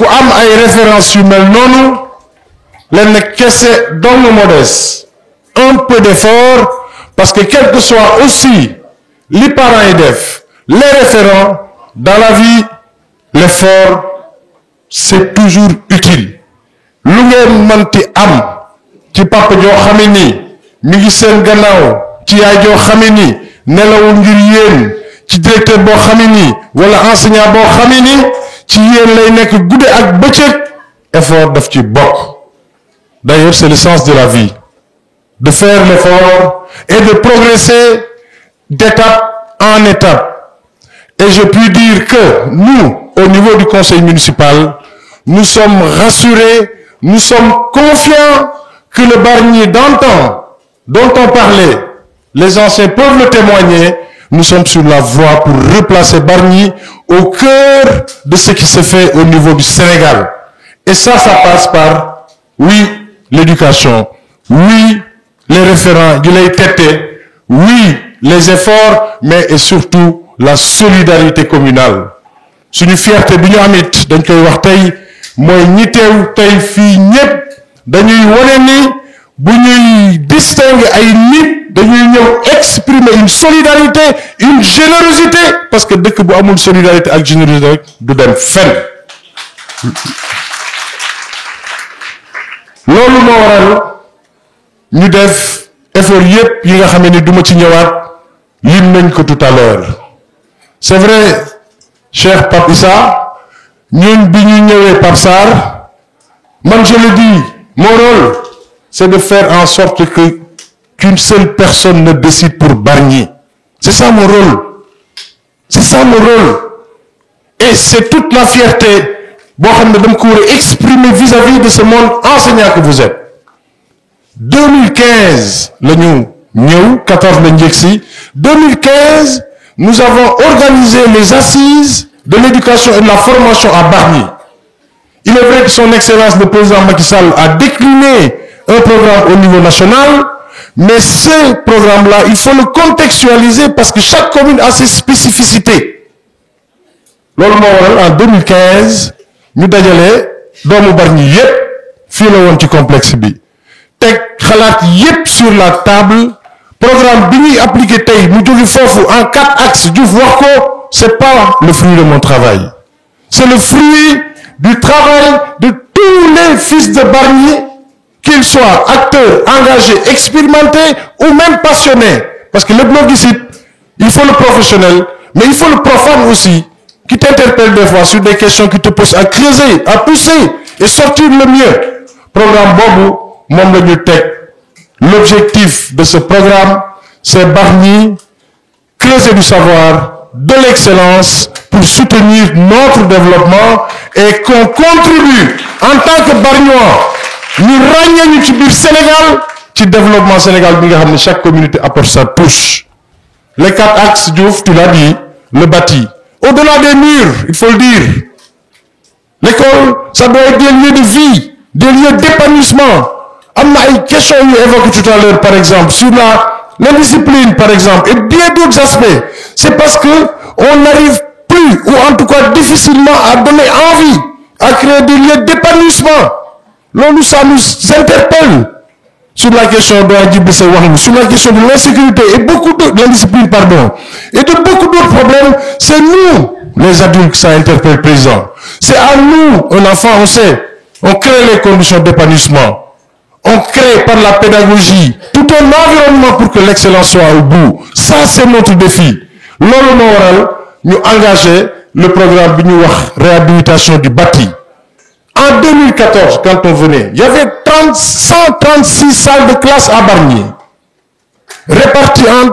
am ay références yu mel noonu leen kese dong moo des un peu d'effort parce que quel que soit aussi li parents yi def les référents dans la vie l'effort c'est toujours utile. Lu ngeen mënti am ci papa joo xame ni mi ngi seen gannaaw ci yaay joo xame ni nelawul ngir yéen ci directeur boo xame ni wala enseignant boo xame ni ci yéen lay nekk gudde ak bëccëg effort daf ci bokk. D'ailleurs c'est le sens de la vie, de faire l'effort et de progresser d'étape en étape. Et je puis dire que nous, au niveau du conseil municipal, nous sommes rassurés. Nous sommes confiants que le Bargny d'antan, dont on parlait, les anciens peuvent le témoigner, nous sommes sur la voie pour replacer Bargny au cœur de ce qui se fait au niveau du Sénégal. Et ça passe par, oui, l'éducation, oui, les référents, oui, les efforts, mais et surtout la solidarité communale. C'est une fierté bi ñu am it dañ koy wax tey mooy ñi teew tey fii ñépp dañuy wane ni bu ñuy distinguer ay nit dañuy ñëw exprimer une solidarité, une générosité, parce que dëkk bu amul solidarité ak générosité rek du dem fenn. Loolu moo waral ñu def effort yépp yi nga xam ne duma ci ñëwaat lim nañ ko tout à l'heure. C'est vrai, cher Pape Issa, ñun bi ñu ñëwee Pape Sarr, man je le dis, mon rôle c'est de faire en sorte qu'une seule personne ne décide pour Bargny. C'est ça mon rôle. C'est ça mon rôle. Et c'est toute la fierté boo xam ne dama ko war a exprimer vis-à-vis de ce monde enseignant que vous êtes. 2015 la ñu ñëw 14 la njëkk si 2015 nous avons organisé les assises de l'éducation et de la formation à Bargny. Il est vrai que son excellence le président Macky Sall a décliné un programme au niveau national, mais ce programme-là il faut le contextualiser parce que chaque commune a ses spécificités. Loolu moo waral en 2015 ñu dajale doomu Bargny yépp fii la woon ci complexe bi teg xalaat yépp sur la table. Programme bi ñuy appliqué tey mu jóge foofu en 4 axes Diouf wax ko c'est pas le fruit de mon travail, c'est le fruit du travail de tous les fils de Bargny, qu'ils soient acteurs, engagés, expérimentés ou même passionnés. Parce que le blog ici, il faut le professionnel, mais il faut le profane aussi, qui t'interpelle des fois sur des questions qui te poussent à creuser, à pousser et sortir le mieux. Programme Bobo, Mom Bibliothèque. L'objectif de ce programme, c'est Bargny, creuser du savoir, de l'excellence pour soutenir notre développement et qu'on contribue en tant que Bargnois, nous ràññee ñu ci biir Sénégal ci développement Sénégal bi nga xam ne chaque communauté apporte sa touche. Les 4 axes, Diouf, tu l'as dit, le bâti. Au-delà des murs, il faut le dire, l'école, ça doit être des lieux de vie, des lieux d'épanouissement. Il y a une question évoquée tout à l'heure, par exemple, sur la discipline, par exemple, et bien d'autres aspects. C'est parce qu'on n'arrive plus, ou en tout cas difficilement, à donner envie, à créer des lieux d'épanouissement. Là, ça nous interpelle sur la question de sur la question de l'insécurité et beaucoup de l'indiscipline, pardon, et de beaucoup d'autres problèmes. C'est nous, les adultes, que ça interpelle, président. C'est à nous, un enfant, on sait, on crée les conditions d'épanouissement. On crée par la pédagogie tout un environnement pour que l'excellence soit au bout. Ça, c'est notre défi. Lolo moral, nous engager le programme de réhabilitation du bâti. En 2014, quand on venait, il y avait 136 salles de classe à Bargny, réparties en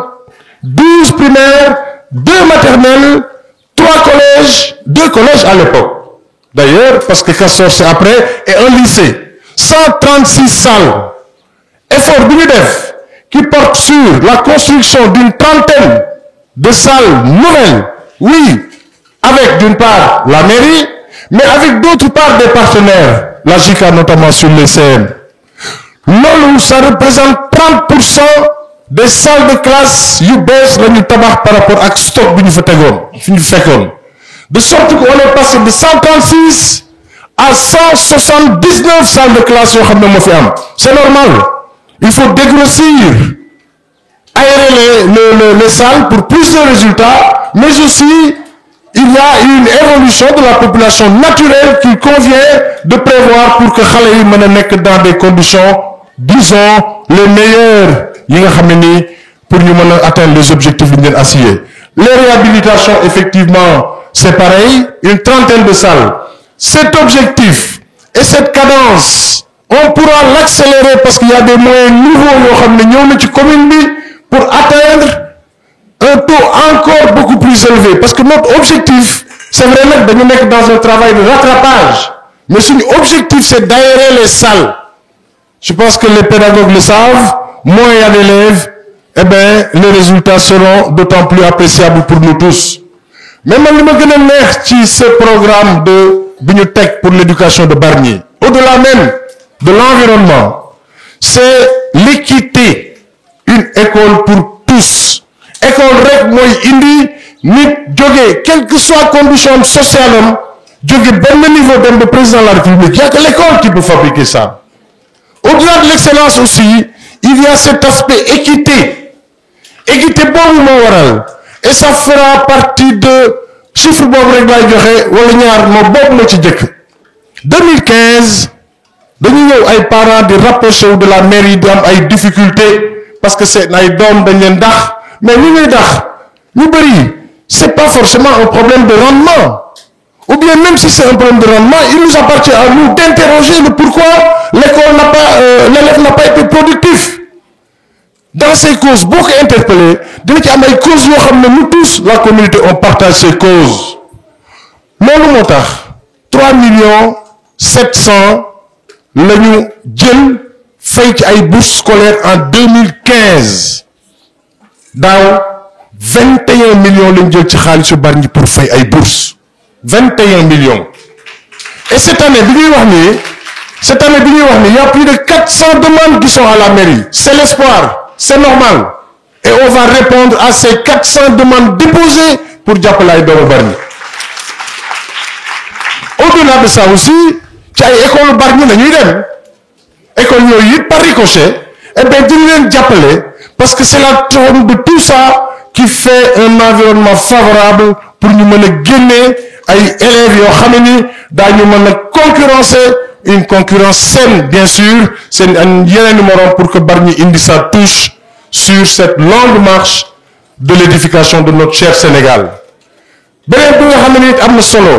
12 primaires, 2 maternelles, 3 collèges, 2 collèges à l'époque. D'ailleurs, parce que Castor c'est après, et un lycée. 136 salles. Effort d'UNIDEF qui porte sur la construction d'une trentaine de salles nouvelles. Oui, avec d'une part la mairie, mais avec d'autre part des partenaires, la JICA notamment sur les CM. Lolo, ça représente 30% des salles de classe UBS le tabac par rapport à stock de sorte qu'on est passé de 136 à 179 salles de classe. C'est normal. Il faut dégrossir, aérer les salles pour plus de résultats, mais aussi il y a une évolution de la population naturelle qu'il convient de prévoir pour que Khalei mène dans des conditions, disons, les meilleures pour nous atteindre les objectifs bien assignés. Les réhabilitations, effectivement, c'est pareil, une trentaine de salles. Cet objectif et cette cadence, on pourra l'accélérer parce qu'il y a des moyens nouveaux pour atteindre un taux encore beaucoup plus élevé. Parce que notre objectif, c'est vraiment de nous mettre dans un travail de rattrapage. Mais son objectif, c'est d'aérer les salles. Je pense que les pédagogues le savent. Moins il y a d'élèves, eh bien, les résultats seront d'autant plus appréciables pour nous tous. Même si ce programme de bibliothèque pour l'éducation de Bargny, au-delà même de l'environnement, c'est l'équité, une école pour tous. École rek moy indi nit jogé quelle que soit condition sociale jogé ben niveau de président de la République. Il y a que l'école qui peut fabriquer ça. Au-delà de l'excellence aussi, il y a cet aspect équité. Équité bon moral. Et ça fera partie de chiffre bobu rek lay joxé wala ñaar mo bobu la ci jëk. 2015 dañu ñëw ay parents di rapprocher de la mairie di am ay difficultés parce que c'est ay doom dañ leen dax. Mais c'est pas forcément un problème de rendement. Ou bien même si c'est un problème de rendement, il nous appartient à nous d'interroger le pourquoi l'élève n'a pas été productif. Dans ces causes, beaucoup interpellés, nous causes, nous tous, la communauté, on partage ces causes. Mon montant, 3 700 000 nous fait une bourse scolaire en 2015. Dans 21 millions de gens pour faire une bourse. 21 millions. Et cette année, il y a plus de 400 demandes qui sont à la mairie. C'est l'espoir, c'est normal. Et on va répondre à ces 400 demandes déposées pour Diapolay de Bargny. Au-delà de ça aussi, il y a l'école Bargny, l'école par ricochet, et bien, Diapolay. Parce que c'est la somme de tout ça qui fait un environnement favorable pour ñu mën a génne ay élèves yoo xam ne ni daañu mën a concurrencer une concurrence saine bien sûr seen yeneen numéro pour que Bargny indi sa touche sur cette longue marche de l'édification de notre cher Sénégal. beneen bi nga xam ne nit am na solo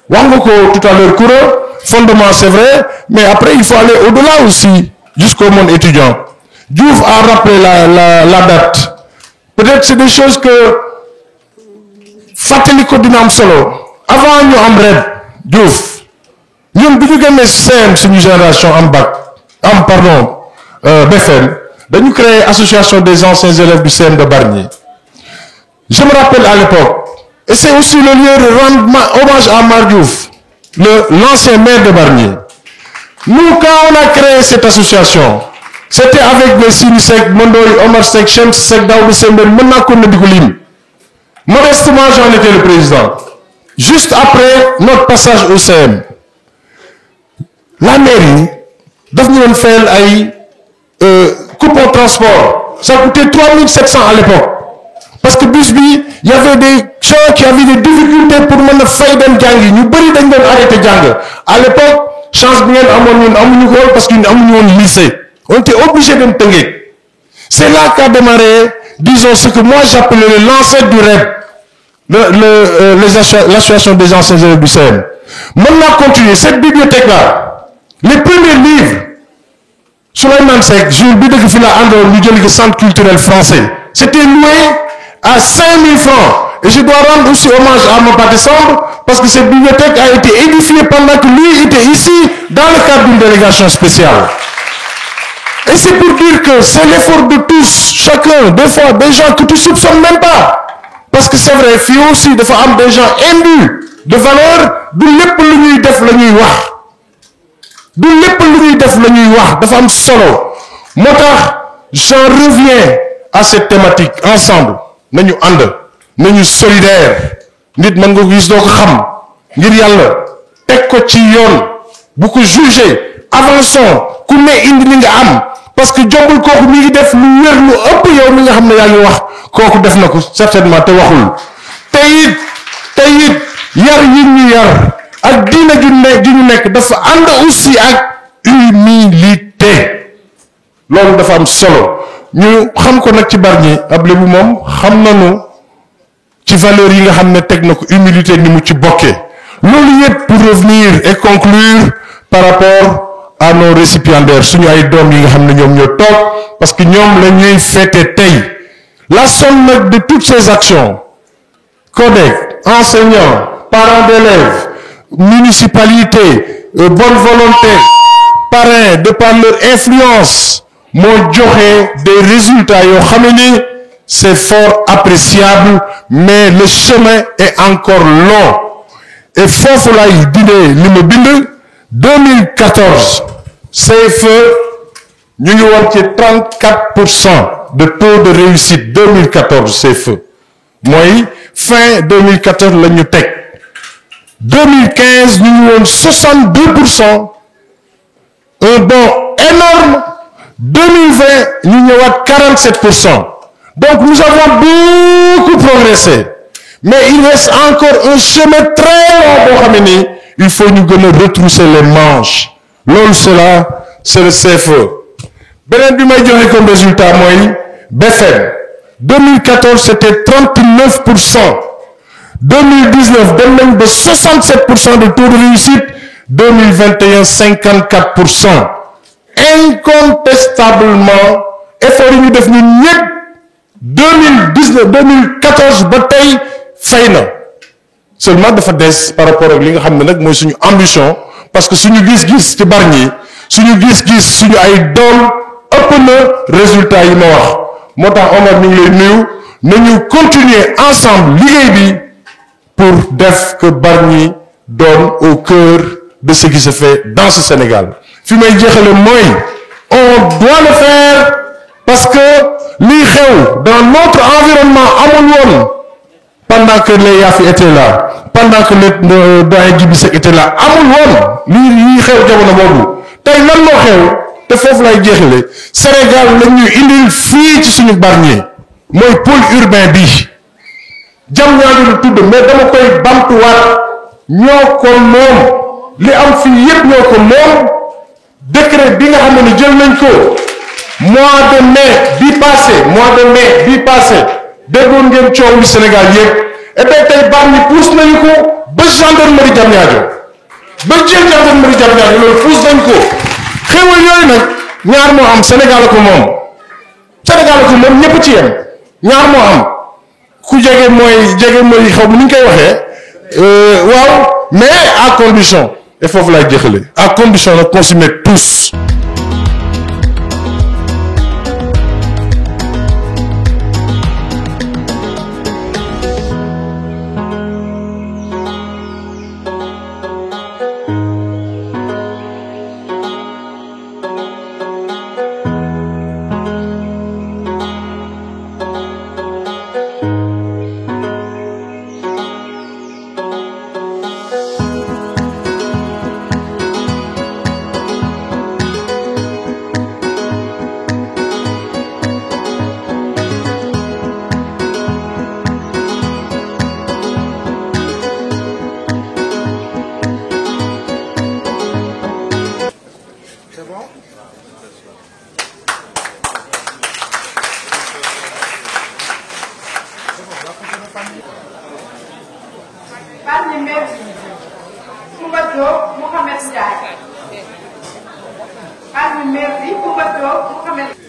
wax nga ko tout à l'heure Koura fondement c'est vrai mais après il faut aller au-delà aussi jusqu'au monde étudiant. Diouf a rappelé la date peut-être c'est des choses que fàttali ko dina am solo avant ñu am ren Diouf ñun bi ñu génnee CM suñu génération am bac am pardon BFM dañu créer association des anciens élèves du CM de Bargny. Je me rappelle à l'époque et c'est aussi le lieu de rendre hommage à Mar Diouf l'ancien maire de Bargny. Nous quand on a créé cette association c'était avec les Sini Seck Mondoy Omar Seck Cheikh Seck Daouda Sembène mën naa ko na di ko lim modestement j'en étais le président. Juste après notre passage au CM la mairie daf ñu doon fayal ay coupon transport ça coûtait 3700 à l'époque parce que bus bi y avait des gens qui avaient des difficultés pour mën a fay dem jàngi ñu bëri dañ doon arrêté jàng à l'époque chance bi ngeen amoon ñun amuñu ko parce que ñun amuñu woon lycée on était obligé de Tëngéej. C'est là qu'a démarré disons ce que moi j'appelais l'ancêtre du REB l'association des anciens élèves du CM. Maintenant continuer cette bibliothèque là les premiers livres Souleymane Seck jour bi dëkk fi la àndoon ñu jël ko centre culturel français c'était loué à 5000 francs et je dois rendre aussi hommage à Mapaté Samb parce que cette bibliothèque a été édifiée pendant que lui était ici dans le cadre d'une délégation spéciale. Et c'est pour dire que c'est l'effort de tous chacun des fois des gens que tu soupçonnes même pas parce que c'est vrai fii aussi dafa am des gens imbus de valeur du lépp lu ñuy def la ñuy wax du lépp lu ñuy def la ñuy wax dafa am solo moo tax j'en reviens à cette thématique ensemble nañu ànd nañu solidaire nit mën nga ko gis doo ko xam ngir yàlla teg ko ci yoon bu ko juger avançons ku ne indi li nga am parce que jombul kooku mi ngi def lu wér lu ëpp yow mi nga xam ne yaa ngi wax kooku def na ko certainement te waxul te it yar yi ñu yar ak diina ju ñu nekk dafa ànd aussi ak humilité loolu dafa am solo ñu xam ko nag ci Bargny ab lébu moom xam nañu ci valeur yi nga xam ne teg na ko humilité ni mu ci bokkee loolu yëpp pour revenir et conclure par rapport à nos récipiendaires suñu ay doom yi nga xam ne ñoom ñoo toog parce que ñoom la ñuy fêter tey la somme nag de toutes ces actions CODEC enseignants parents d'élèves municipalité bonne volonté parrains de par leur influence moo joxe des résultats yoo xam ne c'est fort appréciable mais le chemin est encore long et foofu lay dindee li ma bind 2014 CFE ñu ngi woon ci 34% de taux de réussite 2014 CFE mooy fin 2014 la ñu teg 2015 ñu ngi woon 62% un bond énorme 2020 ñu ñëwaat 47% donc nous avons beaucoup progressé mais il reste encore un chemin très long boo xam ne nii il faut ñu gën a retrousser les manches loolu cela c'est le CFE beneen bi may joxe comme résultat mooy BFM 2014 c'était 39%. 2019 dem nañ ba 67% de taux de réussite 2021 54%. Incontestablement effort yi ñu def ñun ñëpp 2019 2014 ba tey fay na seulement dafa des par rapport ak li nga xam ne nag mooy suñu ambition parce que suñu gis-gis ci Bargny suñu gis-gis suñu ay doom ëpp na résultat yi ma wax moo tax Omar ñu ngi lay nuyu nañu continuer ensemble liggéey bi pour def que Bargny donne au cœur de ce qui se fait dans ce Sénégal fi may jeexale mooy on doit le faire parce que lii xew dans notre environnement amul woon pendant que les Yafi étaient là pendant que le doyen Djibi Seck était là amul woon lii xew jamono boobu tey lan moo xew te foofu lay jeexale Sénégal la ñuy indil fii ci suñu Bargny mooy pôle urbain bi Diamniadio la tudd mais dama koy bamtuwaat ñoo ko moom li am fii yépp ñoo ko moom décret bi nga xam ne jël nañ ko mois de mai bi passé déggoon ngeen coow li Sénégal yépp et bien tey Bargny pousse nañu ko ba gendarmerie Diamniadio ba jël gendarmerie Diamniadio loolu pousse nañ ko xéwal yooyu nag ñaar moo am Sénégal ko moom ñëpp ci yem ñaar moo am ku jege mooy xaw ma ni ñu koy waxee waaw mais à condition et foofu laay jeexale à condition nag qu'on s'y mette tous. Bargny maire Coumba Diop Mouhamed Ndiaye. Bargny maire Coumba Diop Mouhamed